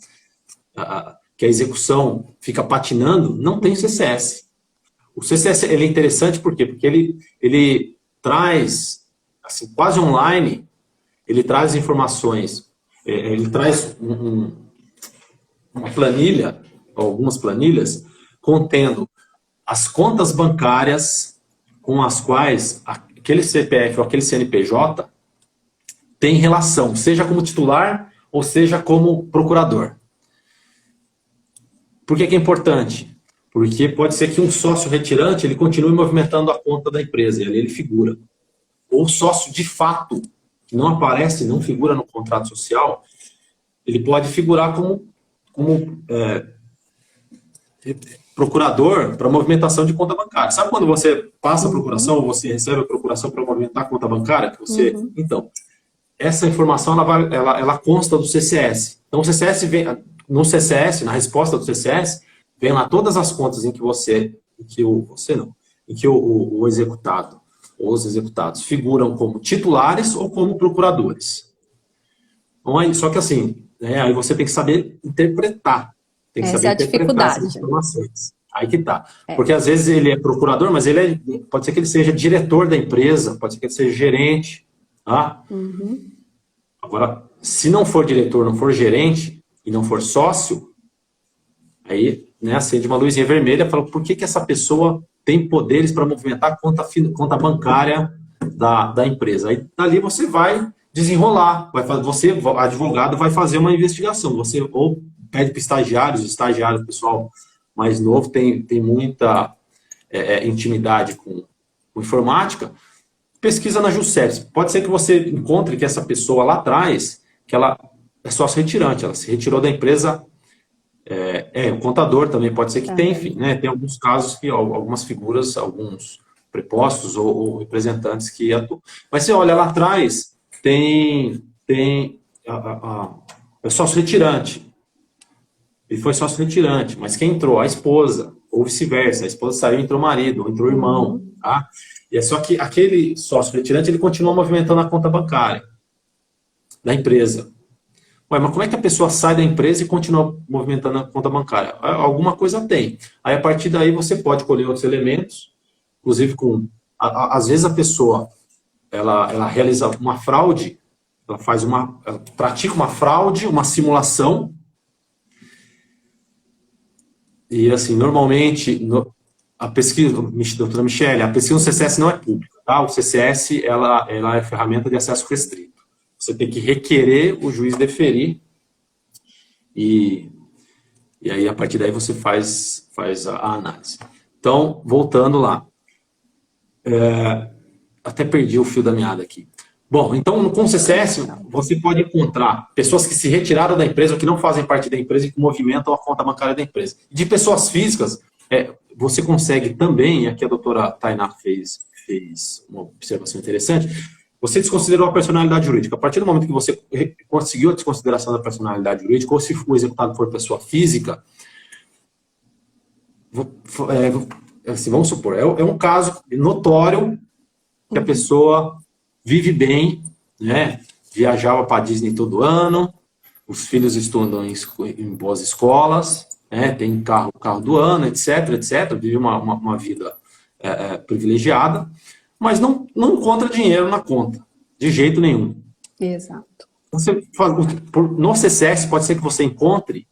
que a execução fica patinando, não tem CCS. O CCS ele é interessante por quê? Porque ele traz, assim, quase online, ele traz informações, ele traz uma planilha, algumas planilhas, contendo as contas bancárias com as quais aquele CPF ou aquele CNPJ tem relação, seja como titular ou seja como procurador. Por que é importante? Porque pode ser que um sócio retirante ele continue movimentando a conta da empresa, e ali ele figura. Ou sócio de fato, que não aparece, não figura no contrato social, ele pode figurar como procurador para movimentação de conta bancária. Sabe quando você passa a procuração, ou você recebe a procuração para movimentar a conta bancária? Então, essa informação ela consta do CCS. Então, o CCS vem... No CCS, na resposta do CCS, vem lá todas as contas em que o executado ou os executados figuram como titulares ou como procuradores. Então, só que assim, aí você tem que saber interpretar. Tem que saber interpretar essas informações. Aí que tá. Porque às vezes ele é procurador, mas pode ser que ele seja diretor da empresa, pode ser que ele seja gerente. Tá? Agora, se não for diretor, não for gerente, e não for sócio, aí acende uma luzinha vermelha e fala, por que essa pessoa tem poderes para movimentar a conta bancária da empresa? Aí dali você vai desenrolar, advogado, vai fazer uma investigação. Você ou pede para estagiários, pessoal mais novo, tem muita intimidade com informática, pesquisa na Jusceps. Pode ser que você encontre que essa pessoa lá atrás, que ela é sócio retirante, ela se retirou da empresa, o contador também pode ser que tenha, enfim, né? Tem alguns casos que algumas figuras, alguns prepostos ou representantes que atuam. Mas você olha lá atrás, é sócio retirante. Ele foi sócio retirante, mas quem entrou? A esposa, ou vice-versa. A esposa saiu, entrou o marido, ou entrou o irmão. Tá? E é só que aquele sócio retirante, ele continua movimentando a conta bancária da empresa. Ué, mas como é que a pessoa sai da empresa e continua movimentando a conta bancária? Alguma coisa tem. Aí, a partir daí, você pode colher outros elementos, inclusive às vezes a pessoa, ela realiza uma fraude, ela pratica uma fraude, uma simulação, e assim, normalmente, a pesquisa, doutora Michele, a pesquisa no CCS não é pública, tá? O CCS, ela é ferramenta de acesso restrito. Você tem que requerer o juiz deferir, e aí, a partir daí, você faz a análise. Então, voltando lá. Até perdi o fio da meada aqui. Bom, então, com o CCS, você pode encontrar pessoas que se retiraram da empresa ou que não fazem parte da empresa e que movimentam a conta bancária da empresa. De pessoas físicas, você consegue também, e aqui a doutora Tainá fez uma observação interessante, você desconsiderou a personalidade jurídica. A partir do momento que você conseguiu a desconsideração da personalidade jurídica, ou se o executado for pessoa física, assim, vamos supor, é um caso notório que a pessoa vive bem, né? Viajava para a Disney todo ano, os filhos estudam em boas escolas, né? Tem carro do ano, etc, vive uma vida privilegiada, mas não encontra dinheiro na conta, de jeito nenhum. Exato. No CCS, pode ser que você encontre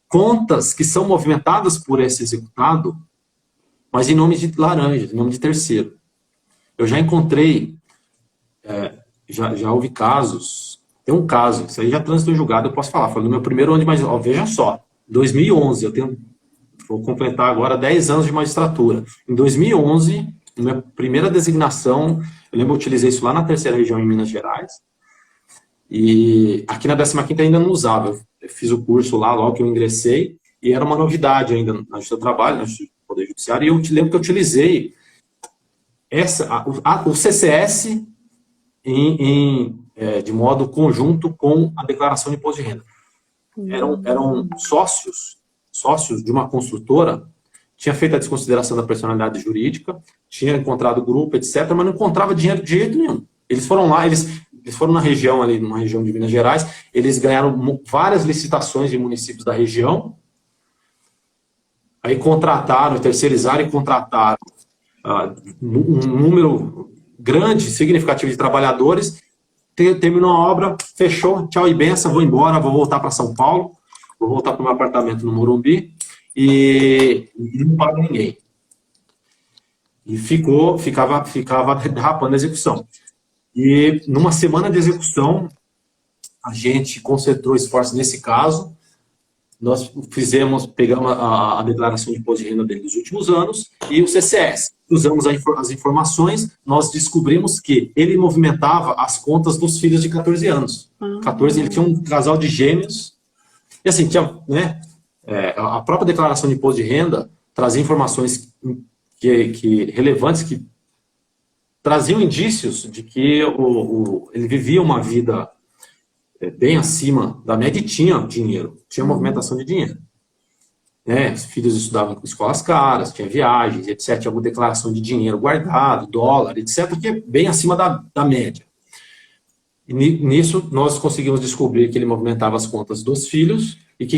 contas que são movimentadas por esse executado, mas em nome de laranja, em nome de terceiro. Eu já encontrei, já houve casos, tem um caso, isso aí já transitou em julgado, eu posso falar, foi no meu primeiro ano de magistratura, veja só, 2011, vou completar agora 10 anos de magistratura. Em 2011, na minha primeira designação, eu lembro que eu utilizei isso lá na terceira região em Minas Gerais, e aqui na 15ª ainda não usava, eu fiz o curso lá, logo que eu ingressei, e era uma novidade ainda na Justiça do Trabalho, na Justiça do Poder Judiciário, e eu lembro que eu utilizei o CCS de modo conjunto com a declaração de imposto de renda. Eram sócios de uma construtora, tinha feito a desconsideração da personalidade jurídica, tinha encontrado grupo, etc., mas não encontrava dinheiro de jeito nenhum. Eles foram lá, eles foram na região ali, numa região de Minas Gerais, eles ganharam várias licitações de municípios da região, aí terceirizaram e contrataram um número grande, significativo de trabalhadores, terminou a obra, fechou, tchau e benção, vou embora, vou voltar para São Paulo, vou voltar para o meu apartamento no Morumbi e não pago ninguém. E ficava derrapando a execução. E numa semana de execução, a gente concentrou esforços nesse caso, nós pegamos a declaração de imposto de renda dele dos últimos anos e o CCS. Usamos as informações, nós descobrimos que ele movimentava as contas dos filhos de 14 anos. 14, ele tinha um casal de gêmeos. E assim, tinha, né, a própria declaração de imposto de renda trazia informações relevantes que traziam indícios de que ele vivia uma vida bem acima da média e tinha dinheiro, tinha movimentação de dinheiro. Os filhos estudavam em escolas caras, tinha viagens, etc. Tinha alguma declaração de dinheiro guardado, dólar, etc., que é bem acima da média. E nisso, nós conseguimos descobrir que ele movimentava as contas dos filhos, e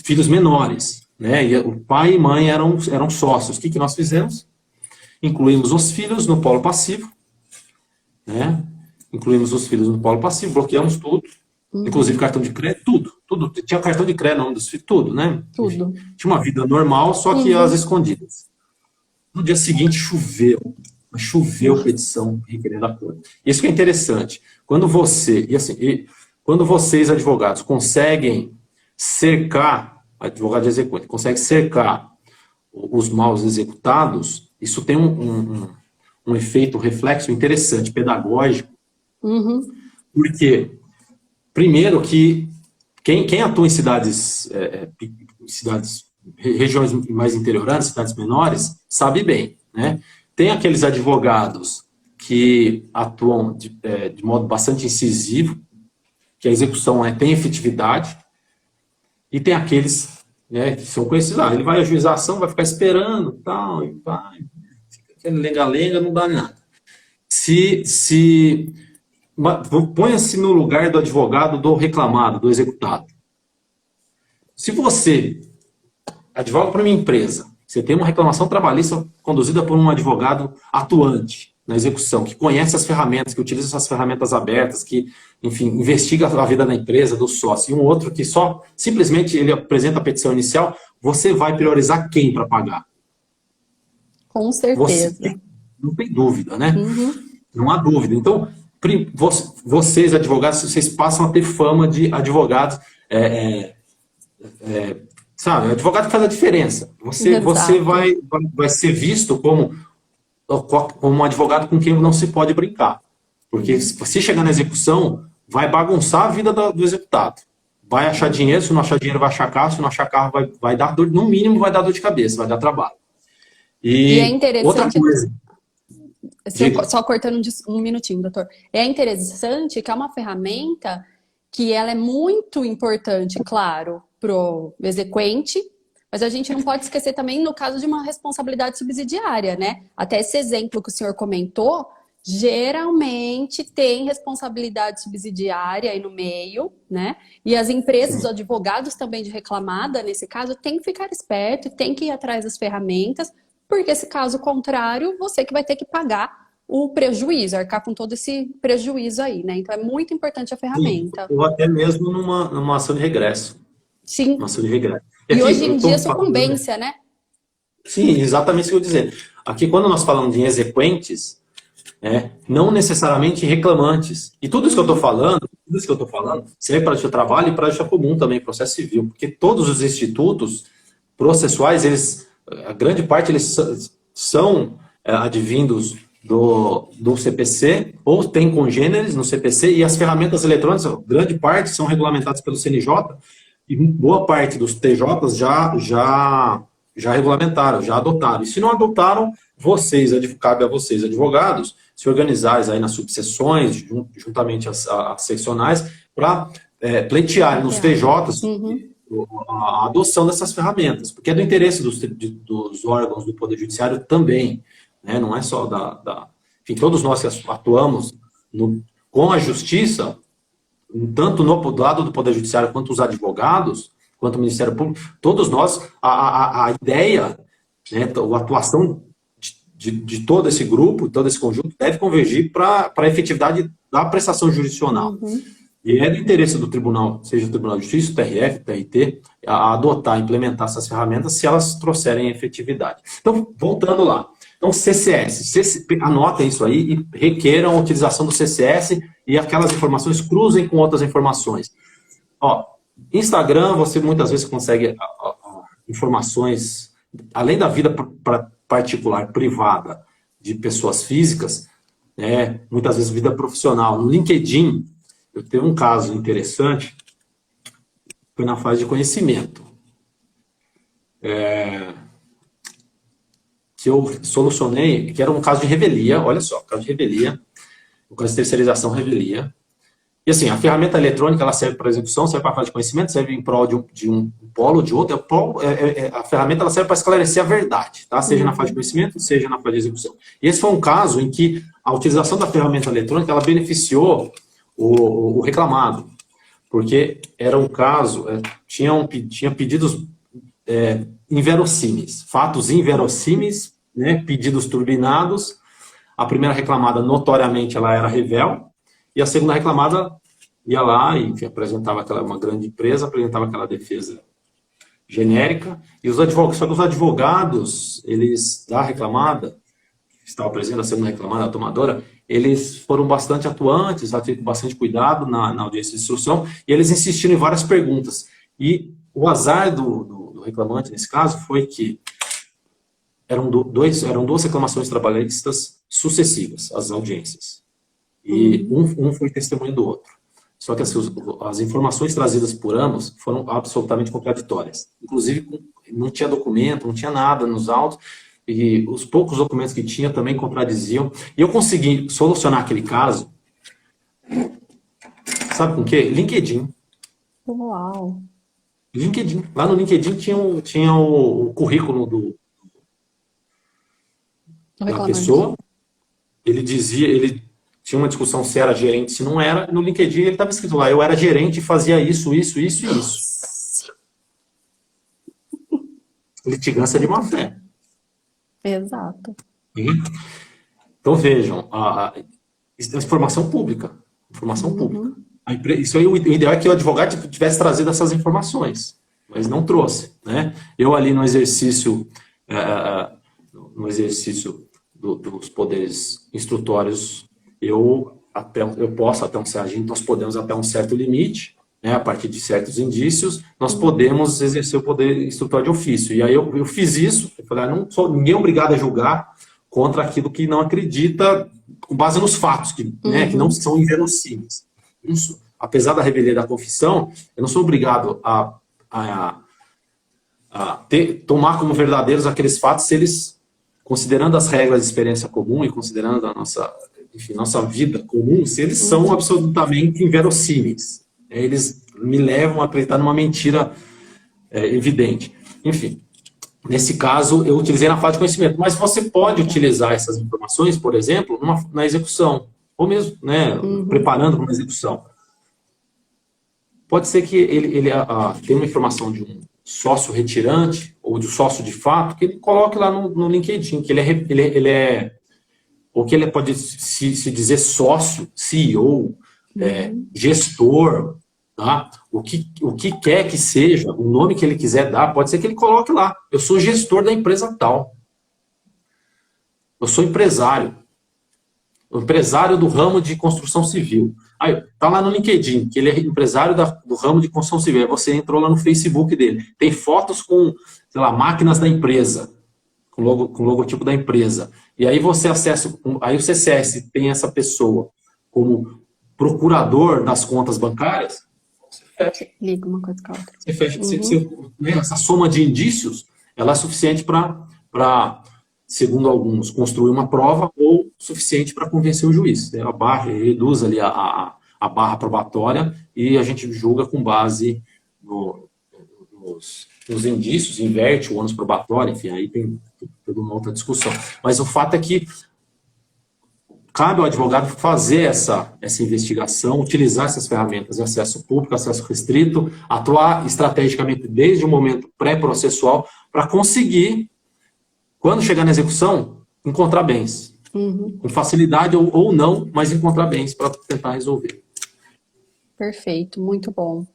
filhos menores. Né? E o pai e mãe eram sócios. O que nós fizemos? Incluímos os filhos no polo passivo, né? Bloqueamos tudo. Inclusive cartão de crédito, tudo. Tinha cartão de crédito no nome dos filhos, tudo, né? Tudo. Tinha uma vida normal, só que às escondidas. No dia seguinte choveu petição requerendo a conta. Isso que é interessante. Quando vocês, advogados, conseguem cercar, advogado de executante, consegue cercar os maus executados, isso tem um efeito, reflexo interessante, pedagógico. Porque primeiro que quem atua em regiões mais interioranas, cidades menores, sabe bem, né? Tem aqueles advogados que atuam de modo bastante incisivo, que a execução tem efetividade, e tem aqueles né, que são conhecidos. Ah, ele vai ajuizar a ação, vai ficar esperando, tal, e vai, fica aquele lenga-lenga, não dá nada. Ponha-se no lugar do advogado do reclamado, do executado. Se você advoga para uma empresa, você tem uma reclamação trabalhista conduzida por um advogado atuante na execução, que conhece as ferramentas, que utiliza essas ferramentas abertas, que, enfim, investiga a vida da empresa, do sócio, e um outro que só, simplesmente, ele apresenta a petição inicial, você vai priorizar quem para pagar? Com certeza. Não tem dúvida, né? Uhum. Não há dúvida. Então, vocês, advogados, vocês passam a ter fama de advogados, sabe, advogado que faz a diferença. Você vai ser visto como um advogado com quem não se pode brincar. Porque se chegar na execução, vai bagunçar a vida do executado. Vai achar dinheiro, se não achar dinheiro, vai achar carro, se não achar carro, vai dar dor, no mínimo vai dar dor de cabeça, vai dar trabalho. E é interessante. Outra coisa. Só cortando um minutinho, doutor. É interessante que é uma ferramenta que ela é muito importante, claro, para o exequente, mas a gente não pode esquecer também no caso de uma responsabilidade subsidiária, né? Até esse exemplo que o senhor comentou, geralmente tem responsabilidade subsidiária aí no meio, né? E as empresas, os advogados também de reclamada, nesse caso, tem que ficar esperto, tem que ir atrás das ferramentas, porque se caso contrário, você que vai ter que pagar o prejuízo, arcar com todo esse prejuízo aí, né? Então é muito importante a ferramenta. Ou até mesmo numa ação de regresso. Sim. Uma ação de regresso. E hoje em dia, sucumbência, né? Sim, exatamente isso que eu ia dizer. Aqui, quando nós falamos de exequentes, não necessariamente reclamantes. E tudo isso que eu estou falando, serve para o seu trabalho e para o seu comum também, processo civil. Porque todos os institutos processuais, a grande parte, eles são advindos do CPC, ou tem congêneres no CPC, e as ferramentas eletrônicas, grande parte, são regulamentadas pelo CNJ, e boa parte dos TJs já regulamentaram, já adotaram. E se não adotaram, cabe a vocês, advogados, se organizarem aí nas subseções, juntamente às seccionais, para pleitearem nos TJs a adoção dessas ferramentas, porque é do interesse dos órgãos do Poder Judiciário também, né? Não é só enfim, todos nós que atuamos com a justiça, tanto no lado do Poder Judiciário quanto os advogados, quanto o Ministério Público, todos nós, a ideia, né, a atuação de todo esse grupo, todo esse conjunto, deve convergir para a efetividade da prestação jurisdicional. E é do interesse do tribunal, seja o Tribunal de Justiça, o TRF, o TRT, a adotar, implementar essas ferramentas se elas trouxerem efetividade. Então, voltando lá. Então, CCS, anotem isso aí e requeram a utilização do CCS e aquelas informações cruzem com outras informações. Instagram, você muitas vezes consegue informações, além da vida particular, privada, de pessoas físicas, muitas vezes vida profissional. No LinkedIn, eu teve um caso interessante, foi na fase de conhecimento. Que eu solucionei, que era um caso de revelia, olha só, caso de revelia, o caso de terceirização revelia. E assim, a ferramenta eletrônica, ela serve para execução, serve para a fase de conhecimento, serve em prol de um polo ou de outro. A ferramenta ela serve para esclarecer a verdade, tá? Seja na fase de conhecimento, seja na fase de execução. E esse foi um caso em que a utilização da ferramenta eletrônica, ela beneficiou o reclamado, porque era um caso, tinha pedidos inverossímeis, fatos inverossímeis, né, pedidos turbinados. A primeira reclamada, notoriamente, ela era revel, e a segunda reclamada ia lá e enfim, apresentava uma grande empresa, apresentava aquela defesa genérica, e só que os advogados, eles, da reclamada, que estava presente a segunda reclamada, a tomadora, eles foram bastante atuantes, com bastante cuidado na audiência de instrução, e eles insistiram em várias perguntas. E o azar do reclamante, nesse caso, foi que eram duas reclamações trabalhistas sucessivas, as audiências. E um foi testemunho do outro. Só que as informações trazidas por ambos foram absolutamente contraditórias. Inclusive, não tinha documento, não tinha nada nos autos, e os poucos documentos que tinha também contradiziam. E eu consegui solucionar aquele caso, sabe com o quê? LinkedIn. Uau! LinkedIn. Lá no LinkedIn tinha o currículo Não da reclamando disso. pessoa. Ele tinha uma discussão se era gerente, se não era. No LinkedIn ele estava escrito lá, eu era gerente e fazia isso, isso, isso e isso. Litigância de má fé. Exato. Então vejam, isso é informação pública. Informação pública. Isso aí, o ideal é que o advogado tivesse trazido essas informações, mas não trouxe, né? Eu ali no exercício, dos poderes instrutórios, eu posso até nós podemos até um certo limite, né, a partir de certos indícios, nós podemos exercer o poder instrutório de ofício. E aí eu fiz isso, eu falei, não sou ninguém obrigado a julgar contra aquilo que não acredita, com base nos fatos, né, que não são inverossímeis. Isso, apesar da revelia da confissão, eu não sou obrigado a tomar como verdadeiros aqueles fatos se eles, considerando as regras de experiência comum e considerando a nossa vida comum, se eles são absolutamente inverossímeis. Eles me levam a acreditar numa mentira evidente. Enfim, nesse caso, eu utilizei na fase de conhecimento. Mas você pode utilizar essas informações, por exemplo, na execução, ou mesmo, né, preparando para uma execução. Pode ser que ele tenha uma informação de um sócio retirante ou de um sócio de fato, que ele coloque lá no LinkedIn, que ou que ele pode se dizer sócio, CEO, gestor, tá? O que quer que seja, o nome que ele quiser dar, pode ser que ele coloque lá, eu sou gestor da empresa tal. Eu sou empresário. Empresário do ramo de construção civil. Aí, tá lá no LinkedIn, que ele é empresário do ramo de construção civil. Aí você entrou lá no Facebook dele. Tem fotos com, sei lá, máquinas da empresa, com logotipo da empresa. E aí você acessa, aí o CCS tem essa pessoa como procurador das contas bancárias, você fecha. Liga uma coisa com a outra. Você fecha. Essa soma de indícios, ela é suficiente para, segundo alguns, construir uma prova ou suficiente para convencer o juiz. Reduz ali a barra probatória e a gente julga com base nos indícios, inverte o ônus probatório, enfim, aí tem toda uma outra discussão. Mas o fato é que cabe ao advogado fazer essa investigação, utilizar essas ferramentas de acesso público, acesso restrito, atuar estrategicamente desde o momento pré-processual para conseguir, quando chegar na execução, encontrar bens. Com facilidade ou não, mas encontrar bens para tentar resolver. Perfeito, muito bom.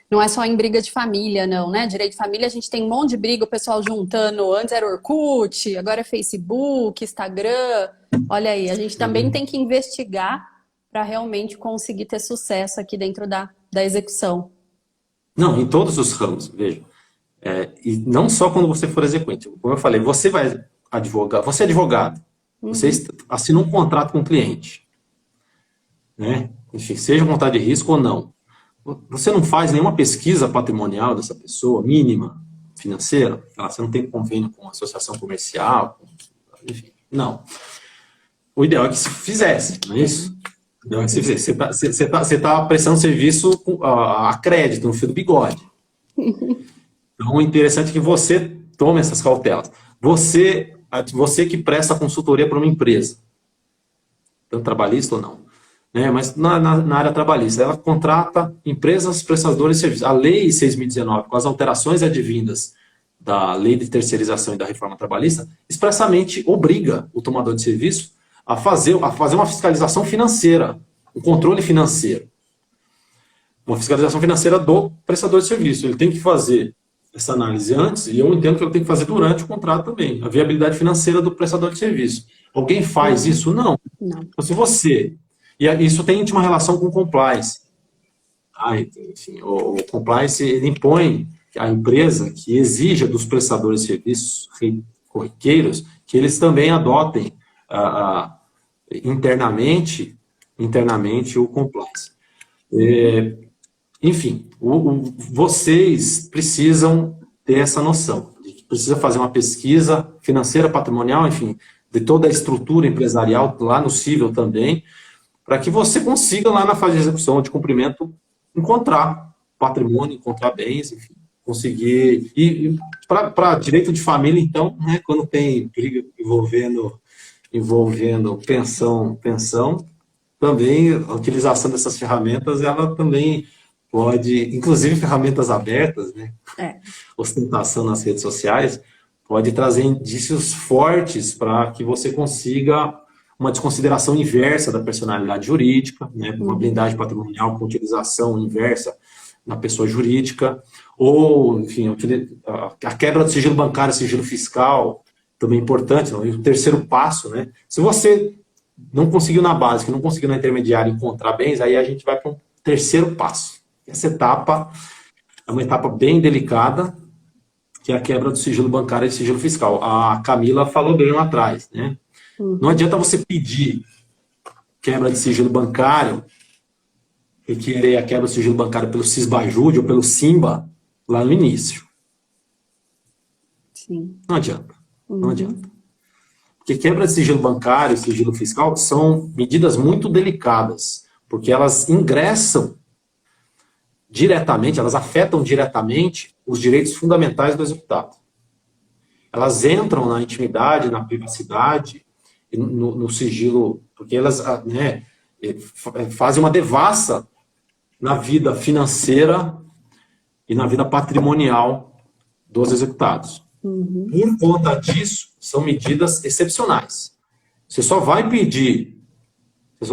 Não é só em briga de família, não, né? Direito de família, a gente tem um monte de briga, o pessoal juntando. Antes era Orkut, agora é Facebook, Instagram. Olha aí, a gente também tem que investigar para realmente conseguir ter sucesso aqui dentro da execução. Não, em todos os ramos, veja. E não só quando você for execuante. Como eu falei, você vai advogar, você é advogado, você assina um contrato com o cliente, né? Enfim, seja um contrato de risco ou não. Você não faz nenhuma pesquisa patrimonial dessa pessoa, mínima, financeira? Você não tem convênio com associação comercial? Enfim, não. O ideal é que se fizesse, não é isso? O ideal é que se fizesse. Você está prestando serviço a crédito, no fio do bigode. Então, o interessante é que você tome essas cautelas. Você que presta consultoria para uma empresa, tanto trabalhista ou não, né? Mas na área trabalhista, ela contrata empresas prestadoras de serviços. A Lei 6.019, com as alterações advindas da Lei de Terceirização e da Reforma Trabalhista, expressamente obriga o tomador de serviço a fazer uma fiscalização financeira, um controle financeiro. Uma fiscalização financeira do prestador de serviço. Ele tem que fazer essa análise antes, e eu entendo que ele tem que fazer durante o contrato também, a viabilidade financeira do prestador de serviço. Alguém faz isso? Não. Então, se você... E isso tem íntima relação com o compliance. Enfim, o compliance ele impõe à empresa que exija dos prestadores de serviços corriqueiros que eles também adotem internamente o compliance. Enfim, vocês precisam ter essa noção. De que precisa fazer uma pesquisa financeira, patrimonial, enfim, de toda a estrutura empresarial, lá no cível também, para que você consiga, lá na fase de execução, de cumprimento, encontrar patrimônio, encontrar bens, enfim. conseguir... E para direito de família, então, né, quando tem briga envolvendo pensão, também a utilização dessas ferramentas, ela também pode, inclusive ferramentas abertas, né? Ostentação nas redes sociais, pode trazer indícios fortes para que você consiga uma desconsideração inversa da personalidade jurídica, né? Uma blindagem patrimonial com utilização inversa na pessoa jurídica, ou, enfim, a quebra do sigilo bancário, sigilo fiscal, também importante, não? E o terceiro passo, né? Se você não conseguiu na básica, não conseguiu na intermediária encontrar bens, aí a gente vai para um terceiro passo. Essa etapa é uma etapa bem delicada, que é a quebra do sigilo bancário e sigilo fiscal. A Camila falou bem lá atrás, né? Não adianta você pedir quebra de sigilo bancário e querer a quebra do sigilo bancário pelo Sisbajude ou pelo Simba lá no início. Sim. Não adianta. Não adianta. Porque quebra de sigilo bancário e sigilo fiscal são medidas muito delicadas, porque elas ingressam diretamente, elas afetam diretamente os direitos fundamentais do executado. Elas entram na intimidade, na privacidade, no sigilo, porque elas, né, fazem uma devassa na vida financeira e na vida patrimonial dos executados. Por conta disso, são medidas excepcionais. Você só vai pedir o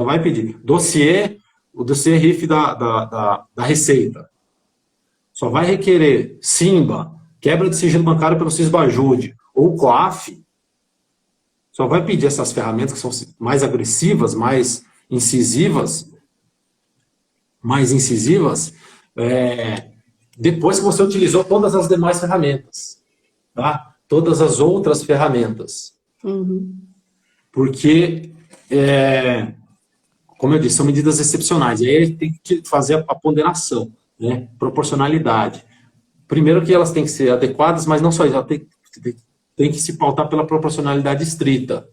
dossiê RIF da Receita. Só vai requerer Simba, quebra de sigilo bancário pelo Sisbajude ou COAF. Só vai pedir essas ferramentas que são mais agressivas, mais incisivas, depois que você utilizou todas as demais ferramentas. Tá? Todas as outras ferramentas. Porque, como eu disse, são medidas excepcionais. E aí tem que fazer a ponderação, né? Proporcionalidade. Primeiro que elas têm que ser adequadas, mas não só isso, ela tem que se pautar pela proporcionalidade estrita.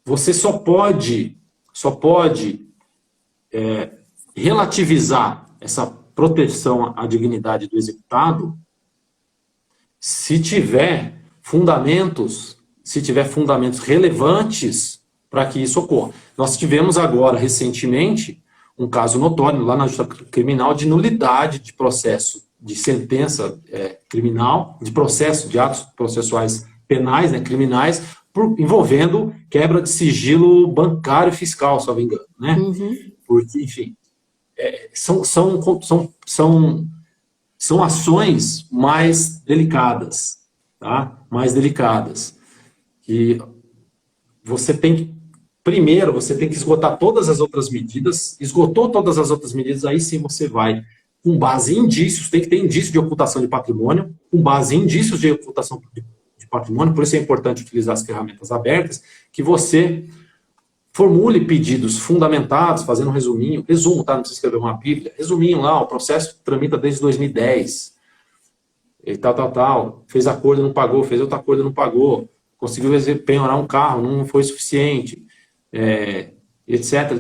Você só pode relativizar essa proteção à dignidade do executado se tiver fundamentos relevantes para que isso ocorra. Nós tivemos agora, recentemente, um caso notório lá na Justiça Criminal de nulidade de processo, de sentença criminal, de processo, de atos processuais penais, né, criminais, envolvendo quebra de sigilo bancário e fiscal, se não me engano. Né? Porque, enfim, são ações mais delicadas, tá? Mais delicadas. E você tem que, primeiro, você tem que esgotar todas as outras medidas. Esgotou todas as outras medidas, aí sim você vai, com base em indícios, tem que ter indício de ocultação de patrimônio, com base em indícios de ocultação de patrimônio, por isso é importante utilizar as ferramentas abertas, que você formule pedidos fundamentados, fazendo um resumo, tá? Não precisa escrever uma bíblia, resuminho lá, o processo tramita desde 2010, e tal, fez acordo, não pagou, fez outro acordo, não pagou, conseguiu penhorar um carro, não foi suficiente, etc.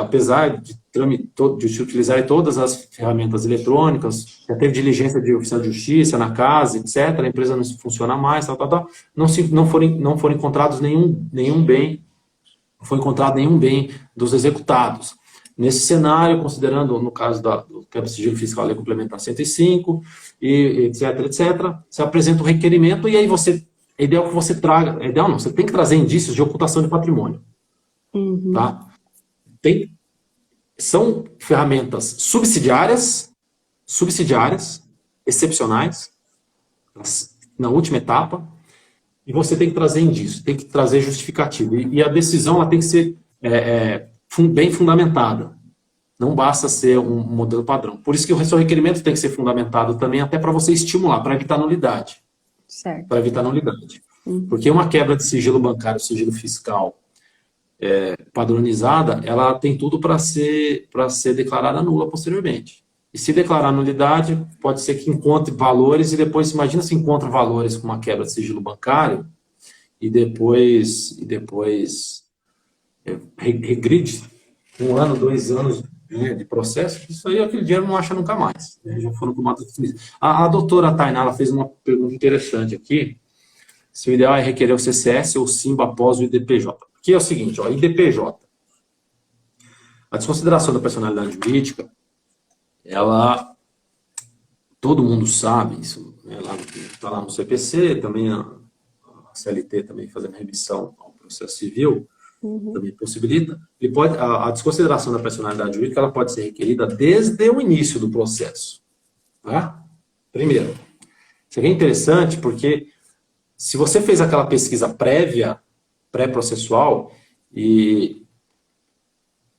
Apesar de se utilizar todas as ferramentas eletrônicas, já teve diligência de oficial de justiça na casa, etc., a empresa não funciona mais, não foram encontrados nenhum bem, não foi encontrado nenhum bem dos executados. Nesse cenário, considerando, no caso do quebra de sigilo fiscal, lei complementar 105, etc., você apresenta o requerimento e aí é ideal que você traga, você tem que trazer indícios de ocultação de patrimônio. Tá? São ferramentas subsidiárias, excepcionais, na última etapa, e você tem que trazer indício, tem que trazer justificativo. E a decisão ela tem que ser bem fundamentada. Não basta ser um modelo padrão. Por isso que o seu requerimento tem que ser fundamentado também, até para você estimular, para evitar nulidade. Certo. Para evitar nulidade. Porque uma quebra de sigilo bancário, sigilo fiscal padronizada, ela tem tudo para ser declarada nula posteriormente. E se declarar nulidade, pode ser que encontre valores e depois, imagina se encontra valores com uma quebra de sigilo bancário e depois regride 1 ano, 2 anos né, de processo, isso aí aquele dinheiro não acha nunca mais. Né? Já foram tomadas definidas. A doutora Tainá, ela fez uma pergunta interessante aqui, se o ideal é requerer o CCS ou o SIMBA após o IDPJ. Porque é o seguinte, ó, IDPJ, a desconsideração da personalidade jurídica, ela, todo mundo sabe isso, né, está lá no CPC, também a CLT também fazendo remissão ao processo civil, também possibilita. Ele pode, a desconsideração da personalidade jurídica ela pode ser requerida desde o início do processo. Tá? Primeiro, isso aqui é interessante porque se você fez aquela pesquisa prévia, pré-processual, e...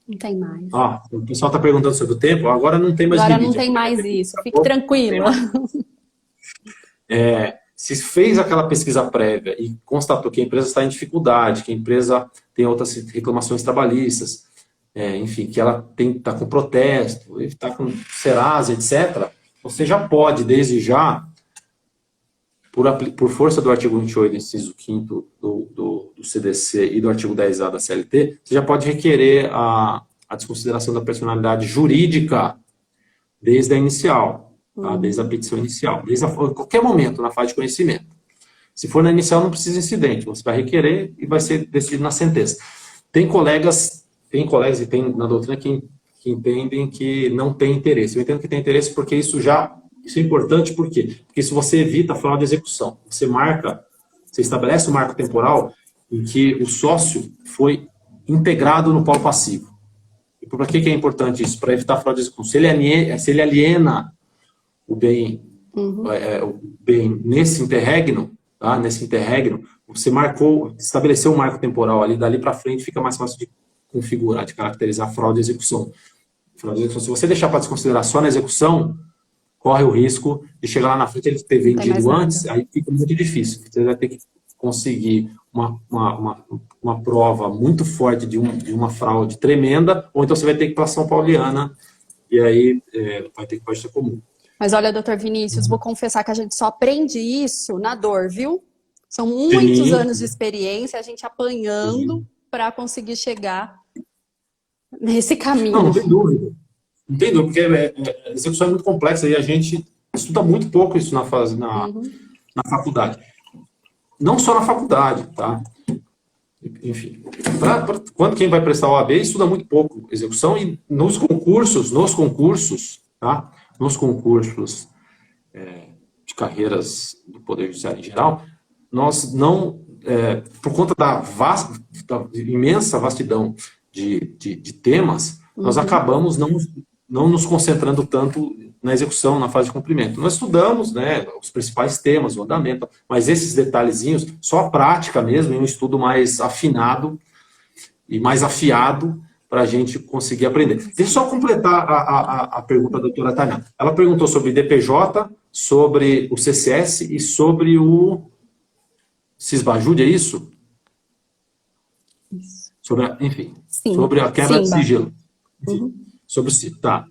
Não tem mais. O pessoal está perguntando sobre o tempo, agora não tem mais Agora limite. não tem mais isso, fique tranquila. Se fez aquela pesquisa prévia e constatou que a empresa está em dificuldade, que a empresa tem outras reclamações trabalhistas, enfim, que ela está com protesto, está com Serasa, etc., você já pode, desde já, por força do artigo 28, inciso 5º do CDC e do artigo 10A da CLT, você já pode requerer a desconsideração da personalidade jurídica desde a inicial. Tá? Desde a petição inicial, em qualquer momento na fase de conhecimento. Se for na inicial, não precisa incidente, você vai requerer e vai ser decidido na sentença. Tem colegas e tem na doutrina que entendem que não tem interesse. Eu entendo que tem interesse porque isso é importante, por quê? Porque isso você evita a fraude de execução. Você estabelece um marco temporal em que o sócio foi integrado no polo passivo. E por que é importante isso? Para evitar a fraude de execução. Se ele aliena o bem nesse interregno, tá? Você estabeleceu um marco temporal ali, dali para frente fica mais fácil de configurar, de caracterizar a fraude de execução. Se você deixar para desconsiderar só na execução, corre o risco de chegar lá na frente ele ter vendido antes, aí fica muito difícil. Você vai ter que conseguir uma prova muito forte de uma fraude tremenda, ou então você vai ter que ir para São Pauliana, e aí vai ter que partir comum. Mas olha, doutor Vinícius, vou confessar que a gente só aprende isso na dor, viu? São muitos anos de experiência, a gente apanhando para conseguir chegar nesse caminho. Não tem dúvida. Não tem dúvida, porque a execução é muito complexa e a gente estuda muito pouco isso na faculdade. Não só na faculdade, tá? Enfim, quando quem vai prestar o OAB estuda muito pouco execução e nos concursos, tá? Nos concursos de carreiras do Poder Judiciário em geral, nós não, por conta da imensa vastidão de temas, nós acabamos não nos concentrando tanto na execução, na fase de cumprimento. Nós estudamos, né, os principais temas, o andamento, mas esses detalhezinhos, só a prática mesmo, em um estudo mais afinado e mais afiado, para a gente conseguir aprender. Deixa eu só completar a pergunta da doutora Tainá. Ela perguntou sobre o IDPJ, sobre o CCS e sobre o Cisbajude, é isso? Isso. Enfim, sobre a quebra de sigilo. Sobre o tá.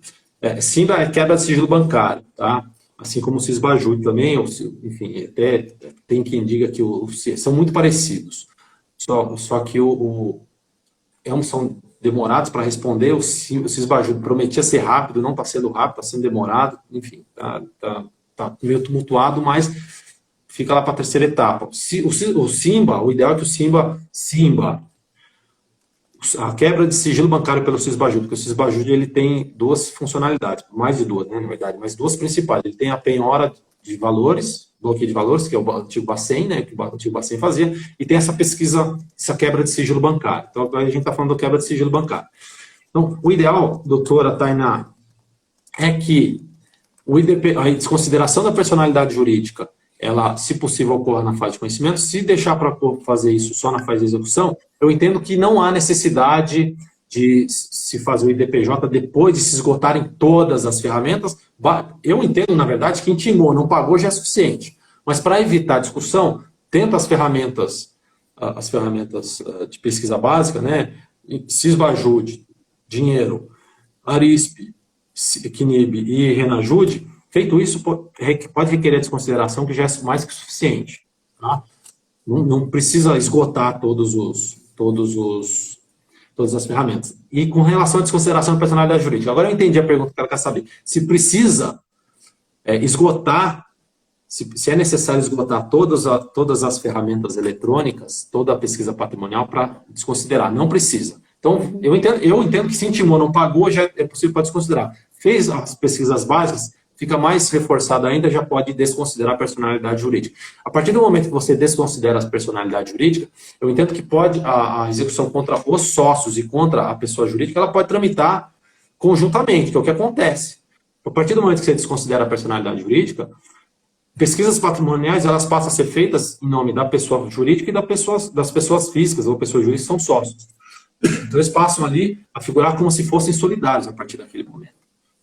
SIMBA é quebra de sigilo bancário, tá? Assim como o Cisbajude também, enfim, até tem quem diga que são muito parecidos. Só que são demorados para responder, o Cisbajude prometia ser rápido, não está sendo rápido, está sendo demorado, enfim, tá meio tumultuado, mas fica lá para a terceira etapa. O SIMBA, o ideal é que o SIMBA, a quebra de sigilo bancário pelo Cisbajude, porque o Cisbajude ele tem duas funcionalidades, mais de duas, né, na verdade, mas duas principais. Ele tem a penhora de valores, bloqueio de valores, que é o antigo Bacen, né, que o antigo Bacen fazia, e tem essa pesquisa, essa quebra de sigilo bancário. Então, a gente está falando da quebra de sigilo bancário. Então, o ideal, doutora Tainá, é que a desconsideração da personalidade jurídica, ela, se possível, ocorra na fase de conhecimento. Se deixar para fazer isso só na fase de execução, eu entendo que não há necessidade de se fazer o IDPJ depois de se esgotarem todas as ferramentas. Eu entendo, na verdade, que intimou, não pagou já é suficiente. Mas para evitar discussão, tenta as ferramentas de pesquisa básica, né? Cisbajude, dinheiro, Arispe, CNIB e Renajude. Feito isso, pode requerer a desconsideração, que já é mais que suficiente. Tá? Não precisa esgotar todos os todas as ferramentas. E com relação à desconsideração da personalidade jurídica, agora eu entendi a pergunta que ela quer saber. Se precisa esgotar, se é necessário esgotar todas as ferramentas eletrônicas, toda a pesquisa patrimonial para desconsiderar. Não precisa. Então, eu entendo que se intimou, não pagou, já é possível para desconsiderar. Fez as pesquisas básicas, fica mais reforçado ainda, já pode desconsiderar a personalidade jurídica. A partir do momento que você desconsidera a personalidade jurídica, eu entendo que pode a execução contra os sócios e contra a pessoa jurídica, ela pode tramitar conjuntamente, que é o que acontece. A partir do momento que você desconsidera a personalidade jurídica, pesquisas patrimoniais elas passam a ser feitas em nome da pessoa jurídica e das pessoas físicas, ou pessoas jurídicas são sócios. Então eles passam ali a figurar como se fossem solidários a partir daquele momento.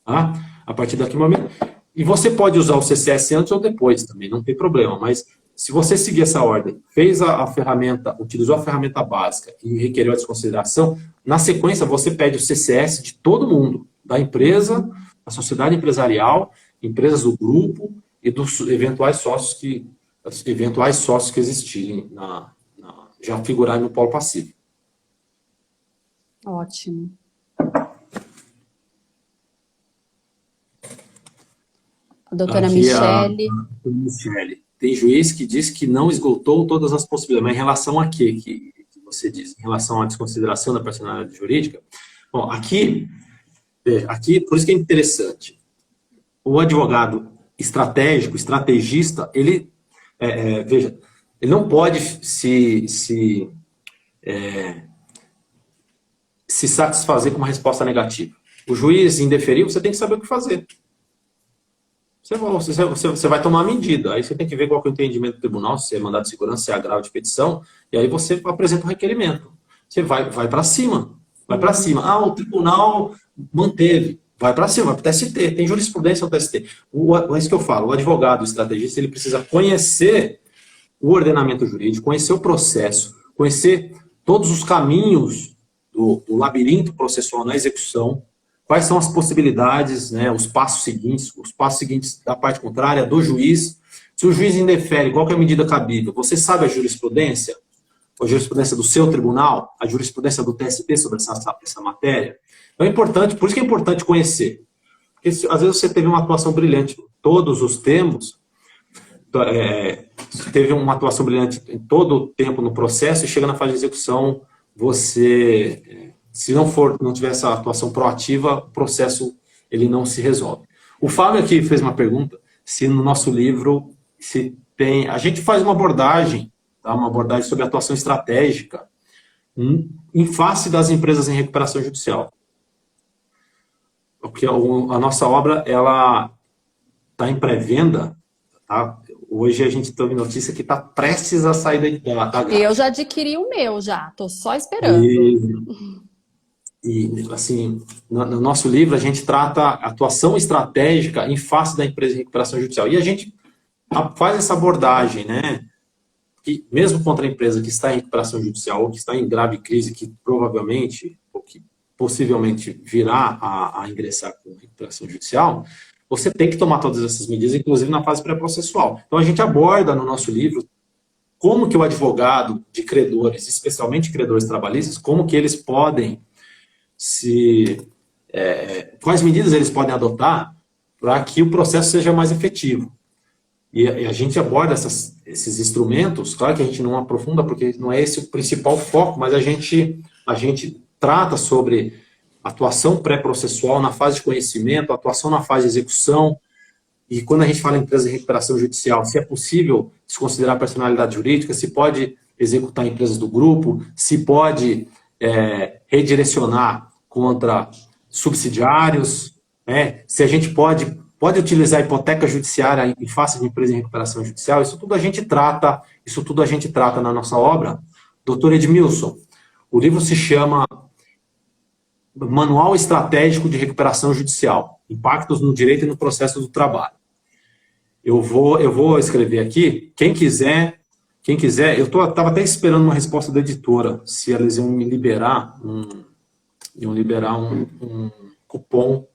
Tá? A partir daquele momento. E você pode usar o CCS antes ou depois também, não tem problema. Mas se você seguir essa ordem, fez a ferramenta, utilizou a ferramenta básica e requereu a desconsideração, na sequência você pede o CCS de todo mundo, da empresa, da sociedade empresarial, empresas do grupo e dos eventuais sócios que existirem, já figurarem no polo passivo. Ótimo. A doutora Michele. Michele. Tem juiz que diz que não esgotou todas as possibilidades. Mas em relação a quê que você diz? Em relação à desconsideração da personalidade jurídica? Bom, aqui, por isso que é interessante. O advogado estratégico, estrategista, ele, veja, ele não pode se satisfazer com uma resposta negativa. O juiz indeferiu, você tem que saber o que fazer. Você vai tomar medida, aí você tem que ver qual que é o entendimento do tribunal, se é mandado de segurança, se é agravo de petição, e aí você apresenta um requerimento. Você vai para cima, vai para cima. Ah, o tribunal manteve, vai para cima, vai para o TST, tem jurisprudência no TST. É isso que eu falo, o advogado, o estrategista, ele precisa conhecer o ordenamento jurídico, conhecer o processo, conhecer todos os caminhos do labirinto processual na execução, quais são as possibilidades, né, os passos seguintes da parte contrária, do juiz. Se o juiz indefere, qual que é a medida cabível? Você sabe a jurisprudência do seu tribunal, a jurisprudência do TST sobre essa matéria? Então é importante, por isso que é importante conhecer. Porque às vezes você teve uma atuação brilhante em todos os termos, teve uma atuação brilhante em todo o tempo no processo e chega na fase de execução, se não tiver essa atuação proativa, o processo ele não se resolve. O Fábio aqui fez uma pergunta, se no nosso livro a gente faz uma abordagem sobre atuação estratégica em face das empresas em recuperação judicial. Porque a nossa obra ela está em pré-venda, tá? Hoje a gente teve notícia que está prestes a sair da grade. Eu já adquiri o meu, estou só esperando. E, assim, no nosso livro, a gente trata atuação estratégica em face da empresa de recuperação judicial. E a gente faz essa abordagem, né? Que mesmo contra a empresa que está em recuperação judicial ou que está em grave crise, que provavelmente, ou que possivelmente virá a ingressar com recuperação judicial, você tem que tomar todas essas medidas, inclusive na fase pré-processual. Então, a gente aborda no nosso livro como que o advogado de credores, especialmente credores trabalhistas, como que eles podem quais medidas eles podem adotar para que o processo seja mais efetivo. E a gente aborda esses instrumentos, claro que a gente não aprofunda, porque não é esse o principal foco, mas a gente trata sobre atuação pré-processual na fase de conhecimento, atuação na fase de execução, e quando a gente fala em empresa de recuperação judicial, se é possível desconsiderar a personalidade jurídica, se pode executar empresas do grupo, se pode redirecionar contra subsidiários, né? Se a gente pode utilizar a hipoteca judiciária em face de empresa em recuperação judicial, isso tudo a gente trata na nossa obra. Doutor Edmilson, o livro se chama Manual Estratégico de Recuperação Judicial, Impactos no Direito e no Processo do Trabalho. Eu vou escrever aqui, quem quiser, eu estava até esperando uma resposta da editora, se eles iam me liberar um cupom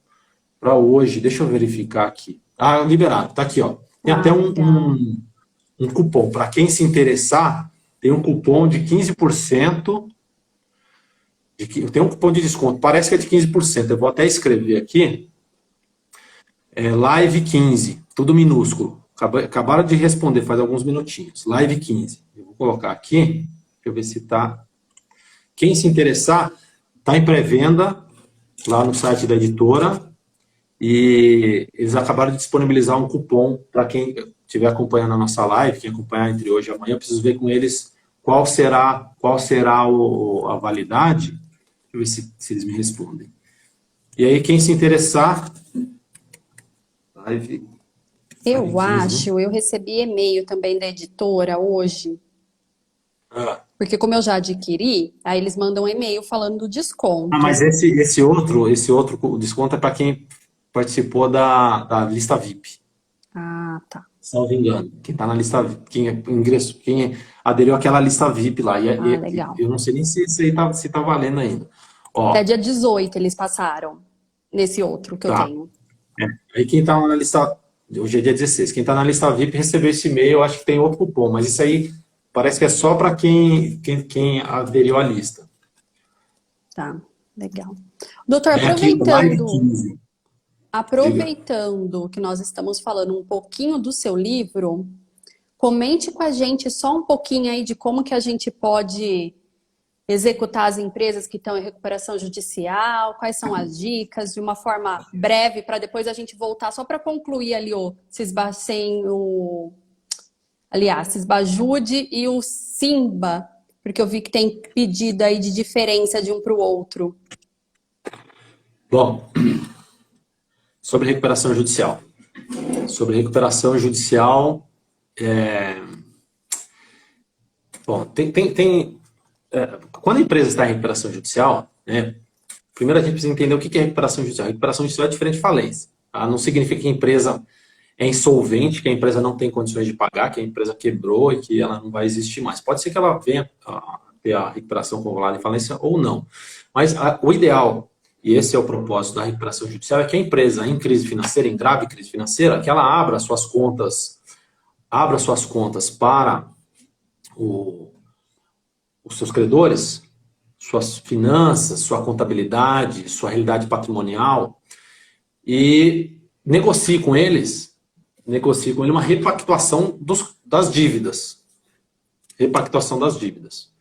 para hoje. Deixa eu verificar aqui. Liberado, tá aqui, ó. Tem até um cupom. Para quem se interessar, tem um cupom de 15% Tem um cupom de desconto, parece que é de 15%. Eu vou até escrever aqui. Live 15, tudo minúsculo. Acabaram de responder faz alguns minutinhos. Live 15. Eu vou colocar aqui. Deixa eu ver se está. Quem se interessar, está em pré-venda lá no site da editora. E eles acabaram de disponibilizar um cupom para quem estiver acompanhando a nossa live, quem acompanhar entre hoje e amanhã. Eu preciso ver com eles qual será a validade. Deixa eu ver se eles me respondem. E aí, quem se interessar... Live... Eu recebi e-mail também da editora hoje, porque como eu já adquiri, aí eles mandam um e-mail falando do desconto. Mas esse outro desconto é para quem participou da lista VIP. Ah, tá. Salvo engano. Quem está na lista VIP, quem aderiu àquela lista VIP lá. Legal. Eu não sei nem se tá valendo ainda. Ó, até dia 18 eles passaram nesse outro que eu tenho. Aí quem está na lista... Hoje é dia 16. Quem está na lista VIP recebeu esse e-mail, eu acho que tem outro cupom, mas isso aí parece que é só para quem aderiu à lista. Tá, legal. Doutor, aproveitando que nós estamos falando um pouquinho do seu livro, comente com a gente só um pouquinho aí de como que a gente pode executar as empresas que estão em recuperação judicial, quais são as dicas, de uma forma breve, para depois a gente voltar só para concluir ali o Sisbajude e o Simba, porque eu vi que tem pedido aí de diferença de um para o outro. Bom, sobre recuperação judicial. Bom, quando a empresa está em recuperação judicial, né, primeiro a gente precisa entender o que é recuperação judicial. Recuperação judicial é diferente de falência. Tá? Não significa que a empresa é insolvente, que a empresa não tem condições de pagar, que a empresa quebrou e que ela não vai existir mais. Pode ser que ela venha a ter a recuperação controlada em falência ou não. Mas o ideal, e esse é o propósito da recuperação judicial, é que a empresa em crise financeira, em grave crise financeira, que ela abra suas contas para os seus credores, suas finanças, sua contabilidade, sua realidade patrimonial, e negocie com ele uma repactuação das dívidas. Repactuação das dívidas.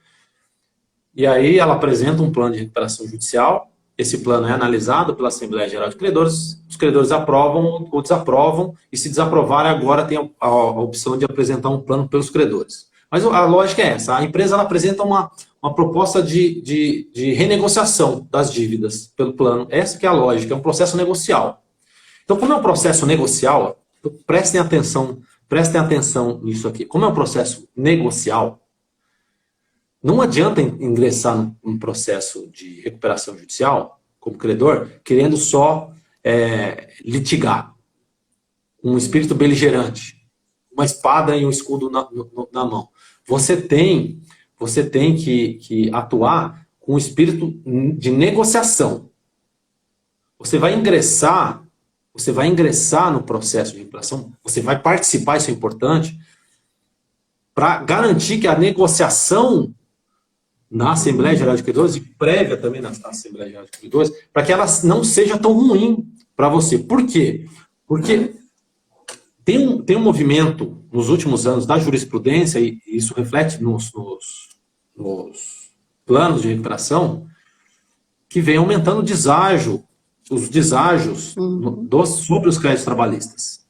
E aí ela apresenta um plano de recuperação judicial, esse plano é analisado pela Assembleia Geral de Credores, os credores aprovam ou desaprovam, e se desaprovarem agora tem a opção de apresentar um plano pelos credores. Mas a lógica é essa, a empresa ela apresenta uma proposta de renegociação das dívidas pelo plano. Essa que é a lógica, é um processo negocial. Então, como é um processo negocial, prestem atenção nisso aqui. Como é um processo negocial, não adianta ingressar num processo de recuperação judicial, como credor, querendo só litigar. Um espírito beligerante, uma espada e um escudo na mão. Você tem que atuar com um espírito de negociação. Você vai ingressar no processo de recuperação, você vai participar, isso é importante, para garantir que a negociação na Assembleia Geral de Credores, e prévia também na Assembleia Geral de Credores, para que ela não seja tão ruim para você. Por quê? Porque tem um movimento nos últimos anos da jurisprudência, e isso reflete nos planos de recuperação, que vem aumentando os deságios sobre os créditos trabalhistas.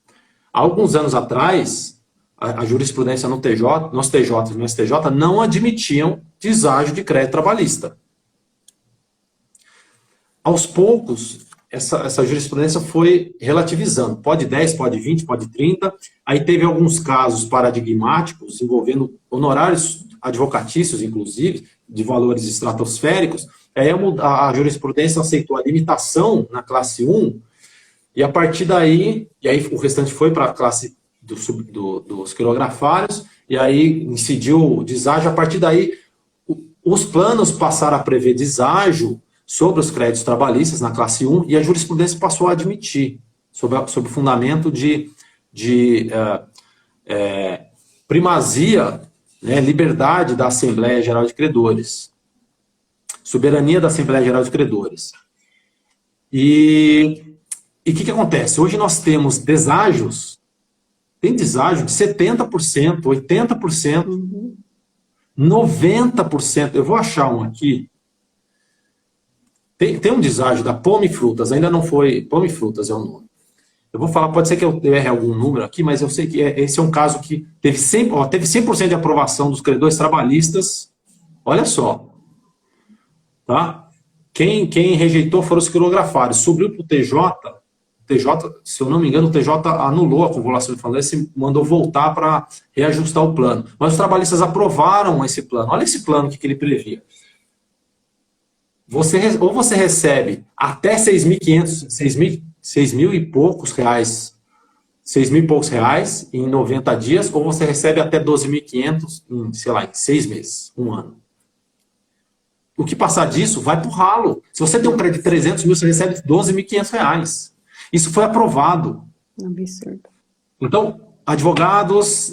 Há alguns anos atrás, a jurisprudência nos TJs e no STJ não admitiam deságio de crédito trabalhista. Aos poucos, essa jurisprudência foi relativizando. Pode 10, pode 20, pode 30. Aí teve alguns casos paradigmáticos envolvendo honorários advocatícios, inclusive, de valores estratosféricos. Aí a jurisprudência aceitou a limitação na classe 1, e a partir daí, o restante foi para a classe dos quirografários, e aí incidiu o deságio. A partir daí, os planos passaram a prever deságio sobre os créditos trabalhistas na classe 1, e a jurisprudência passou a admitir, sob o fundamento de primazia, né, liberdade da Assembleia Geral de Credores soberania da Assembleia Geral de Credores. E o que acontece? Hoje nós temos deságios, tem deságio de 70%, 80%, 90%. Eu vou achar um aqui. Tem um deságio da Pome Frutas, ainda não foi... Pome Frutas é o nome. Eu vou falar, pode ser que eu erre algum número aqui, mas eu sei que esse é um caso que teve 100% de aprovação dos credores trabalhistas. Olha só. Tá? Quem rejeitou foram os quilografares. Subiu para o TJ, se eu não me engano, o TJ anulou a convolução de falência e mandou voltar para reajustar o plano. Mas os trabalhistas aprovaram esse plano. Olha esse plano que ele previa. Ou você recebe até 6 mil e poucos reais, 6 mil e poucos reais em 90 dias, ou você recebe até 12.500 em, sei lá, em 6 meses, um ano. O que passar disso vai para o ralo. Se você tem um crédito de 300 mil, você recebe 12.500 reais. Isso foi aprovado. Absurdo. Então, advogadas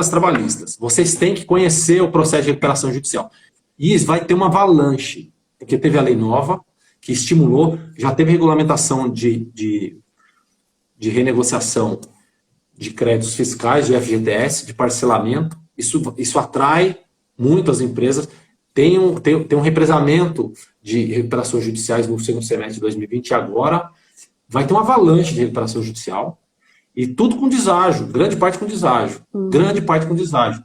trabalhistas, vocês têm que conhecer o processo de recuperação judicial. E isso vai ter uma avalanche. Porque teve a lei nova, que estimulou, já teve regulamentação de renegociação de créditos fiscais, de FGTS, de parcelamento. Isso atrai muito as empresas. Tem um represamento de recuperações judiciais no segundo semestre de 2020 e agora vai ter uma avalanche de recuperação judicial e tudo com deságio, grande parte com deságio. Grande parte com deságio.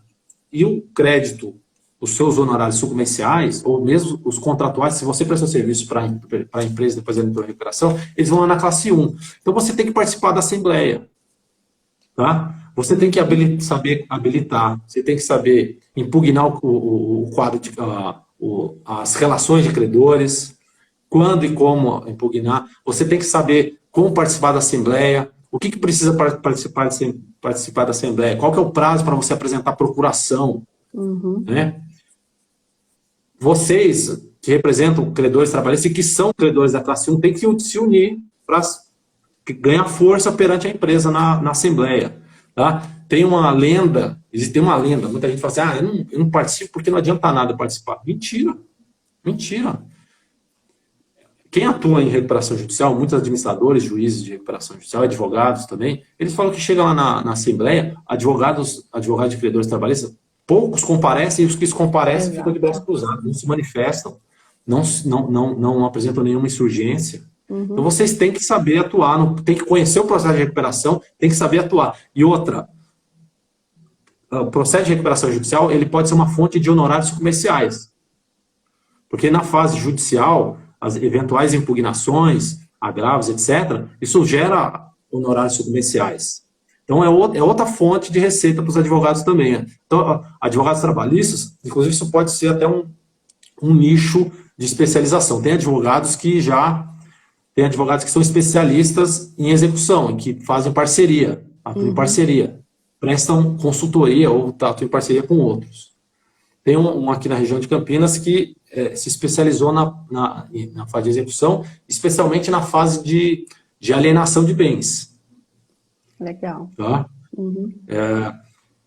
E o crédito, os seus honorários subcomerciais, ou mesmo os contratuais, se você prestou serviço para a empresa depois da recuperação, eles vão lá na classe 1. Então você tem que participar da assembleia. Tá? Você tem que saber habilitar, você tem que saber impugnar o quadro, as relações de credores, quando e como impugnar. Você tem que saber como participar da assembleia, o que precisa participar da assembleia, qual que é o prazo para você apresentar procuração. Né? Vocês que representam credores trabalhistas e que são credores da classe 1 têm que se unir para ganhar força perante a empresa na assembleia. Tá? Tem uma lenda, muita gente fala assim, eu não participo porque não adianta nada participar. Mentira. Quem atua em recuperação judicial, muitos administradores, juízes de recuperação judicial, advogados também, eles falam que chegam lá na assembleia, advogados de credores trabalhistas, poucos comparecem e os que comparecem ficam de braços cruzados, não se manifestam, não apresentam nenhuma insurgência. Então vocês têm que saber atuar, tem que conhecer o processo de recuperação, tem que saber atuar. E outra, o processo de recuperação judicial ele pode ser uma fonte de honorários comerciais. Porque na fase judicial, as eventuais impugnações, agravos, etc., isso gera honorários comerciais. Então é outra fonte de receita para os advogados também. Então, advogados trabalhistas, inclusive isso pode ser até um nicho de especialização. Tem advogados que são especialistas em execução, que fazem parceria, atuam em parceria, prestam consultoria ou atuam em parceria com outros. Tem um aqui na região de Campinas que se especializou na fase de execução, especialmente na fase de alienação de bens. Legal. Tá?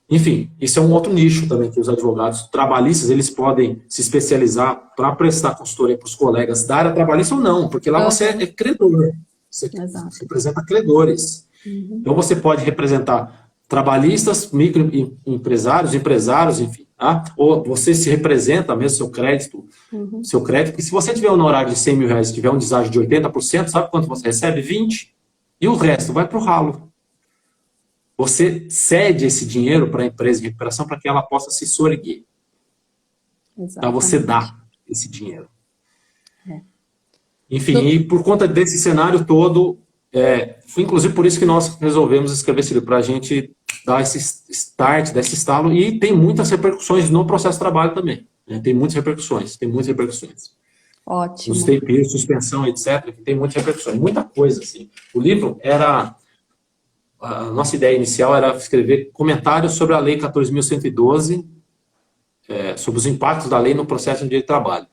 Enfim, isso é um outro nicho também que os advogados trabalhistas eles podem se especializar para prestar consultoria para os colegas da área trabalhista ou não, porque lá você é credor, você representa credores. Então você pode representar trabalhistas, microempresários, empresários, enfim. Tá? Ou você se representa mesmo seu crédito, porque se você tiver um honorário de 100 mil reais e tiver um deságio de 80%, sabe quanto você recebe? 20%. E o resto vai para o ralo. Você cede esse dinheiro para a empresa de recuperação para que ela possa se soerguer. Então você dá esse dinheiro. Enfim, e por conta desse cenário todo, foi inclusive por isso que nós resolvemos escrever esse livro, para a gente dar esse start, desse estalo, e tem muitas repercussões no processo de trabalho também. Né? Tem muitas repercussões. Ótimo. Nos TPIs, suspensão, etc., tem muitas repercussões. Muita coisa, assim. O livro era... A nossa ideia inicial era escrever comentários sobre a Lei 14.112, sobre os impactos da lei no processo de direito de trabalho.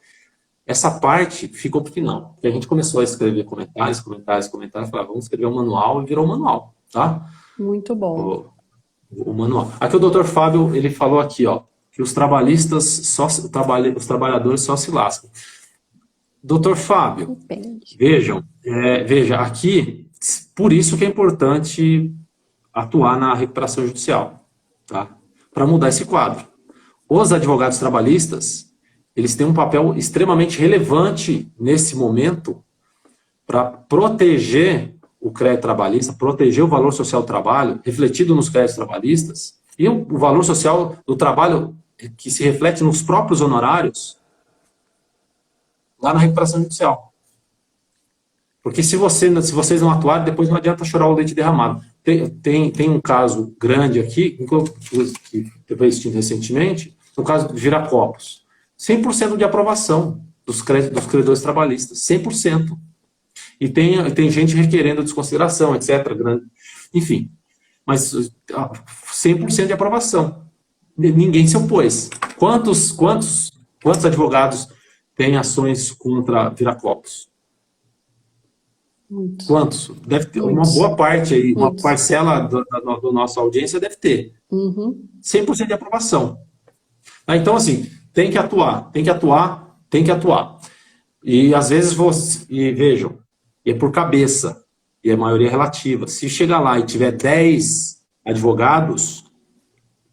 Essa parte ficou para o final, porque a gente começou a escrever comentários, falava, vamos escrever um manual, e virou um manual, tá? Muito bom. O manual. Aqui o Dr. Fábio, ele falou aqui, ó, que os trabalhadores só se lascam. Doutor Fábio, Depende. veja, aqui, por isso que é importante atuar na recuperação judicial, tá? Para mudar esse quadro. Os advogados trabalhistas, eles têm um papel extremamente relevante nesse momento para proteger o crédito trabalhista, proteger o valor social do trabalho, refletido nos créditos trabalhistas, e o valor social do trabalho que se reflete nos próprios honorários, lá na recuperação judicial. Porque se vocês não atuarem, depois não adianta chorar o leite derramado. Tem um caso grande aqui, que teve extinto recentemente, no caso de Viracopos. 100% de aprovação dos credores trabalhistas. 100%. E tem gente requerendo desconsideração, etc. Enfim. Mas 100% de aprovação. Ninguém se opôs. Quantos advogados têm ações contra Viracopos? Muitos. Quantos? Deve ter uma Muitos. boa parte aí, uma Muitos. parcela da nossa audiência deve ter. 100% de aprovação. Então, assim, tem que atuar. E às vezes vejam, é por cabeça, e é maioria relativa. Se chegar lá e tiver 10 advogados,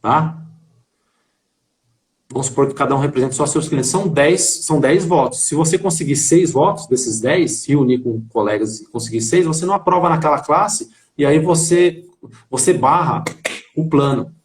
tá? Vamos supor que cada um represente só seus clientes. São 10 votos. Se você conseguir 6 votos desses 10, se unir com colegas e conseguir 6, você não aprova naquela classe, e aí você barra o plano.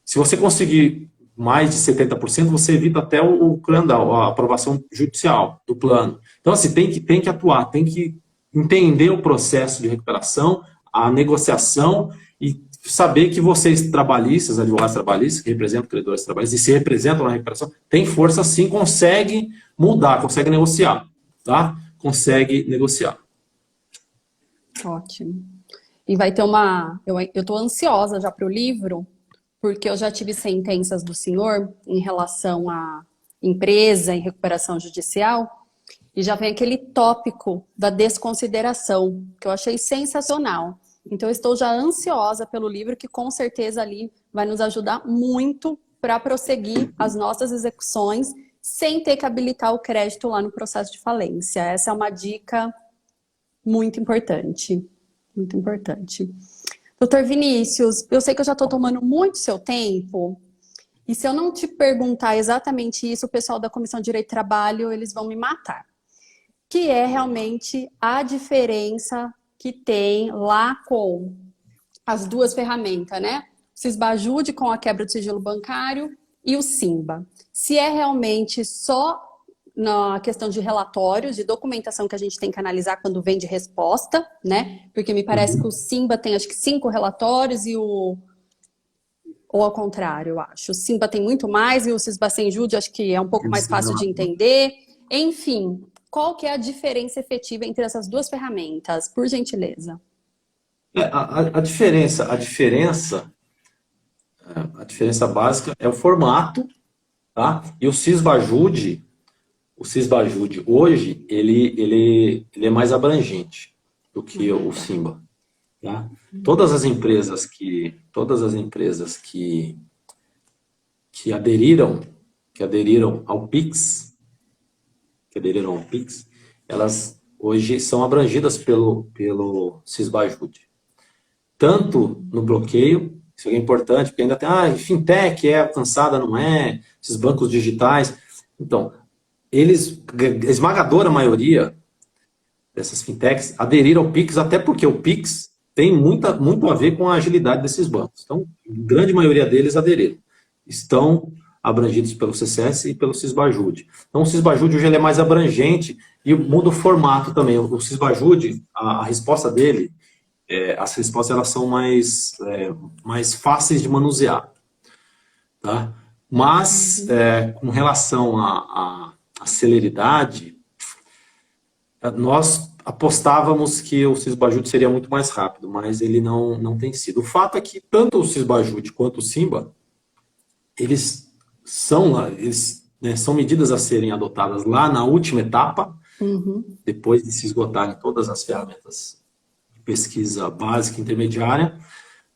Se você conseguir mais de 70%, você evita até o crandal, a aprovação judicial do plano. Então, assim, tem que atuar, tem que entender o processo de recuperação, a negociação e saber que vocês trabalhistas, advogados trabalhistas, que representam credores trabalhistas e se representam na recuperação, tem força sim, consegue mudar, consegue negociar, tá? Consegue negociar. Ótimo. E vai ter eu estou ansiosa já para o livro, porque eu já tive sentenças do senhor em relação à empresa em recuperação judicial, e já vem aquele tópico da desconsideração, que eu achei sensacional. Então, eu estou já ansiosa pelo livro, que com certeza ali vai nos ajudar muito para prosseguir as nossas execuções sem ter que habilitar o crédito lá no processo de falência. Essa é uma dica muito importante. Muito importante. Doutor Vinícius, eu sei que eu já estou tomando muito seu tempo, e se eu não te perguntar exatamente isso, o pessoal da Comissão de Direito do Trabalho, eles vão me matar. Que é realmente a diferença que tem lá com as duas ferramentas, né? O Sisbajude com a quebra do sigilo bancário e o Simba. Se é realmente só na questão de relatórios, de documentação que a gente tem que analisar quando vem de resposta, né? Porque me parece que o Simba tem acho que 5 relatórios e ou ao contrário, eu acho. O Simba tem muito mais e o Sisbacenjude acho que é um pouco mais fácil de entender. Enfim, qual que é a diferença efetiva entre essas duas ferramentas? Por gentileza. A diferença básica é o formato, tá? E o Sisbajude hoje, ele é mais abrangente do que o Simba, tá? Todas as empresas que aderiram ao Pix, elas hoje são abrangidas pelo Sisbajude. Tanto no bloqueio, isso é importante, porque ainda tem, fintech é alcançada, não é? Esses bancos digitais. Então, a esmagadora maioria dessas fintechs aderiram ao Pix, até porque o Pix tem muito a ver com a agilidade desses bancos. Então, a grande maioria deles aderiram. Estão abrangidos pelo CCS e pelo Sisbajude. Então, o Sisbajude hoje ele é mais abrangente e muda o formato também. O Sisbajude, a resposta dele, as respostas elas são mais fáceis de manusear. Tá? Mas, com relação à celeridade, nós apostávamos que o Sisbajude seria muito mais rápido, mas ele não tem sido. O fato é que tanto o Sisbajude quanto o Simba, eles são medidas a serem adotadas lá na última etapa, depois de se esgotarem todas as ferramentas de pesquisa básica e intermediária,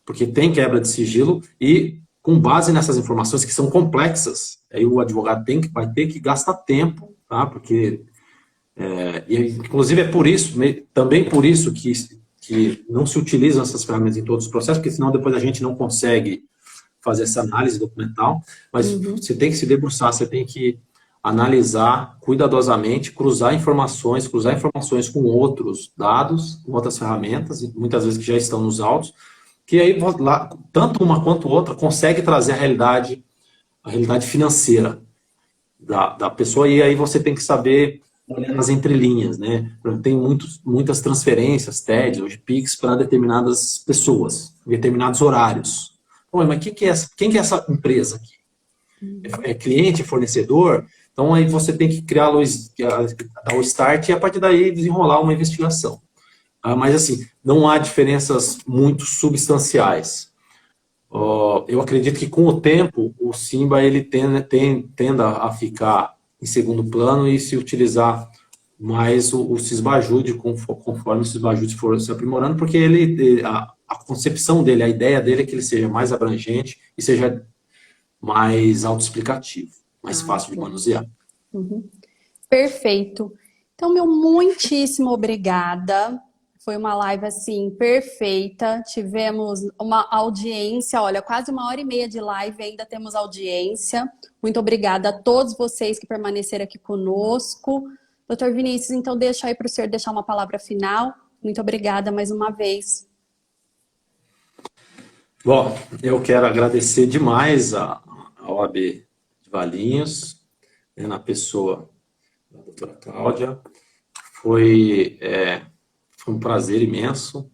porque tem quebra de sigilo e, com base nessas informações que são complexas, aí o advogado vai ter que gastar tempo, tá? Porque Inclusive, é por isso, também por isso que não se utilizam essas ferramentas em todos os processos, porque senão depois a gente não consegue fazer essa análise documental, mas você tem que se debruçar, você tem que analisar cuidadosamente, cruzar informações com outros dados, com outras ferramentas, muitas vezes que já estão nos autos, que aí tanto uma quanto outra consegue trazer a realidade financeira da pessoa, e aí você tem que saber olhar nas entrelinhas, né? Tem muitas transferências, TED, hoje Pix, para determinadas pessoas, determinados horários. Pô, mas quem que é essa empresa aqui? É cliente, fornecedor? Então aí você tem que dar o start e a partir daí desenrolar uma investigação. Mas assim, não há diferenças muito substanciais. Eu acredito que com o tempo o Simba ele tenda a ficar em segundo plano e se utilizar mais o Sysbajude conforme o Sysbajude for se aprimorando, porque a concepção dele, a ideia dele é que ele seja mais abrangente e seja mais autoexplicativo, mais fácil de manusear. Perfeito. Então, meu muitíssimo obrigada. Foi uma live, assim, perfeita. Tivemos uma audiência, olha, quase 1h30 de live, ainda temos audiência. Muito obrigada a todos vocês que permaneceram aqui conosco. Doutor Vinícius, então deixa aí para o senhor deixar uma palavra final. Muito obrigada mais uma vez. Bom, eu quero agradecer demais a OAB de Valinhos, na pessoa da doutora Cláudia. Foi um prazer imenso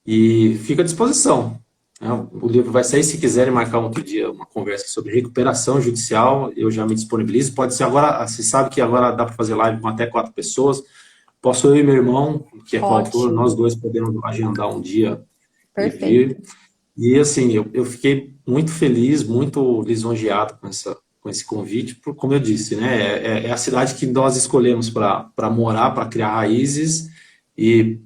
e fico à disposição. O livro vai sair, se quiserem marcar um outro dia uma conversa sobre recuperação judicial, eu já me disponibilizo. Pode ser agora, você sabe que agora dá para fazer live com até 4 pessoas. Posso eu e meu irmão, que é coautor, nós dois podemos agendar um dia e vir. E assim, eu fiquei muito feliz, muito lisonjeado com esse convite, porque, como eu disse, né, é a cidade que nós escolhemos para morar, para criar raízes, e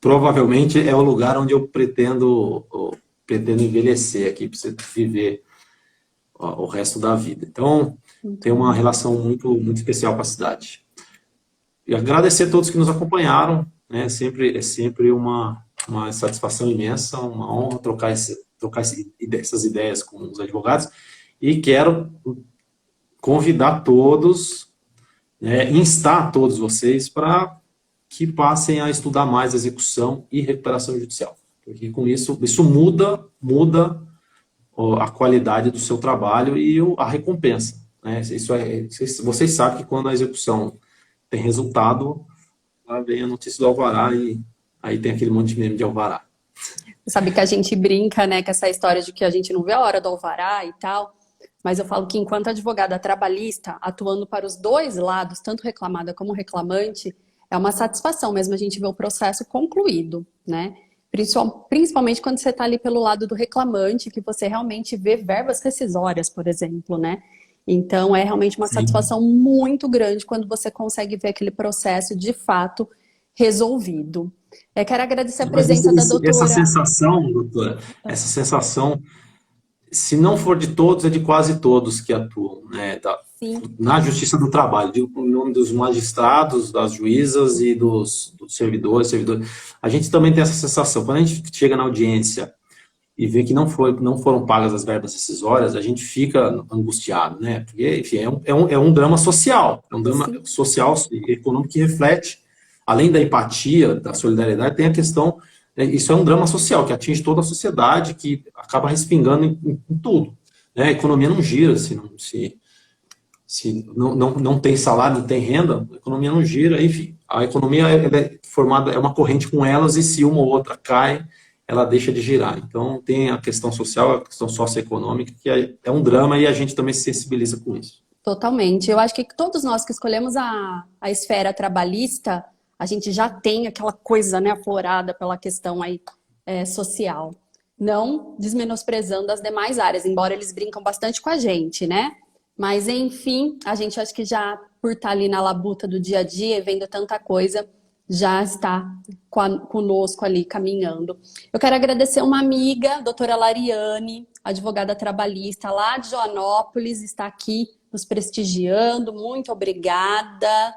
provavelmente é o lugar onde eu pretendo envelhecer aqui, para você viver o resto da vida. Então, tem uma relação muito, muito especial com a cidade. E agradecer a todos que nos acompanharam, né, é sempre uma satisfação imensa, uma honra trocar essas ideias com os advogados, e quero convidar todos, instar todos vocês para que passem a estudar mais execução e recuperação judicial, porque com isso muda a qualidade do seu trabalho e a recompensa, né? Vocês sabem que quando a execução tem resultado, lá vem a notícia do alvará e aí tem aquele monte de meme de alvará. Sabe que a gente brinca, né, com essa história de que a gente não vê a hora do alvará e tal, mas eu falo que enquanto advogada trabalhista, atuando para os dois lados, tanto reclamada como reclamante, é uma satisfação mesmo a gente ver o processo concluído, né? Principalmente quando você está ali pelo lado do reclamante, que você realmente vê verbas rescisórias, por exemplo, né? Então, é realmente uma satisfação muito grande quando você consegue ver aquele processo de fato resolvido. Eu quero agradecer a presença da doutora. Essa sensação, doutora, essa sensação, se não for de todos, é de quase todos que atuam, né? Na Justiça do Trabalho, digo em nome dos magistrados, das juízas e dos servidores. A gente também tem essa sensação. Quando a gente chega na audiência e vê que não foram pagas as verbas rescisórias, a gente fica angustiado, né? Porque, enfim, é um drama social, é um drama social e econômico que reflete, além da empatia, da solidariedade, tem a questão, isso é um drama social que atinge toda a sociedade, que acaba respingando em tudo, né? A economia não gira, se não tem salário, não tem renda, a economia não gira, enfim. A economia é formada, é uma corrente com elas, e se uma ou outra cai, ela deixa de girar. Então, tem a questão social, a questão socioeconômica, que é um drama, e a gente também se sensibiliza com isso. Totalmente. Eu acho que todos nós que escolhemos a esfera trabalhista, a gente já tem aquela coisa, né, aflorada pela questão aí, social. Não desmenosprezando as demais áreas, embora eles brincam bastante com a gente, né? Mas, enfim, a gente acho que já, por estar ali na labuta do dia a dia, vendo tanta coisa, já está conosco ali, caminhando. Eu quero agradecer uma amiga, doutora Lariane, advogada trabalhista lá de Joanópolis, está aqui nos prestigiando. Muito obrigada.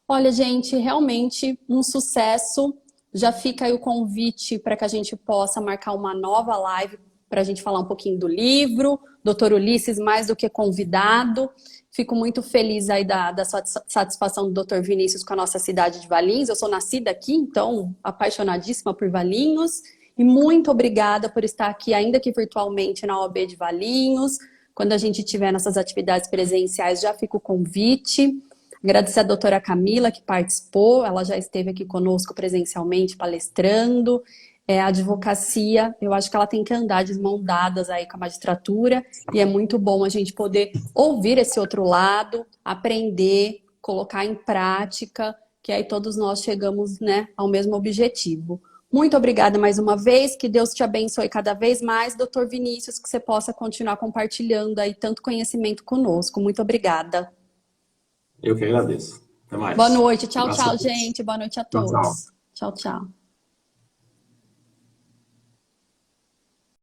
Olha, gente, realmente um sucesso. Já fica aí o convite para que a gente possa marcar uma nova live para a gente falar um pouquinho do livro. Doutor Ulisses, mais do que convidado. Fico muito feliz aí da satisfação do Doutor Vinícius com a nossa cidade de Valinhos. Eu sou nascida aqui, então apaixonadíssima por Valinhos. E muito obrigada por estar aqui, ainda que virtualmente, na OAB de Valinhos. Quando a gente tiver nossas atividades presenciais, já fica o convite. Agradecer a doutora Camila, que participou, ela já esteve aqui conosco presencialmente, palestrando. A advocacia, eu acho que ela tem que andar de mãos dadas aí com a magistratura, e é muito bom a gente poder ouvir esse outro lado, aprender, colocar em prática, que aí todos nós chegamos, né, ao mesmo objetivo. Muito obrigada mais uma vez, que Deus te abençoe cada vez mais, doutor Vinícius, que você possa continuar compartilhando aí tanto conhecimento conosco. Muito obrigada. Eu que agradeço. Até Boa mais. noite. Tchau, Abraço a tchau, todos. gente. Boa noite a Tchau, tchau. todos. Tchau, tchau.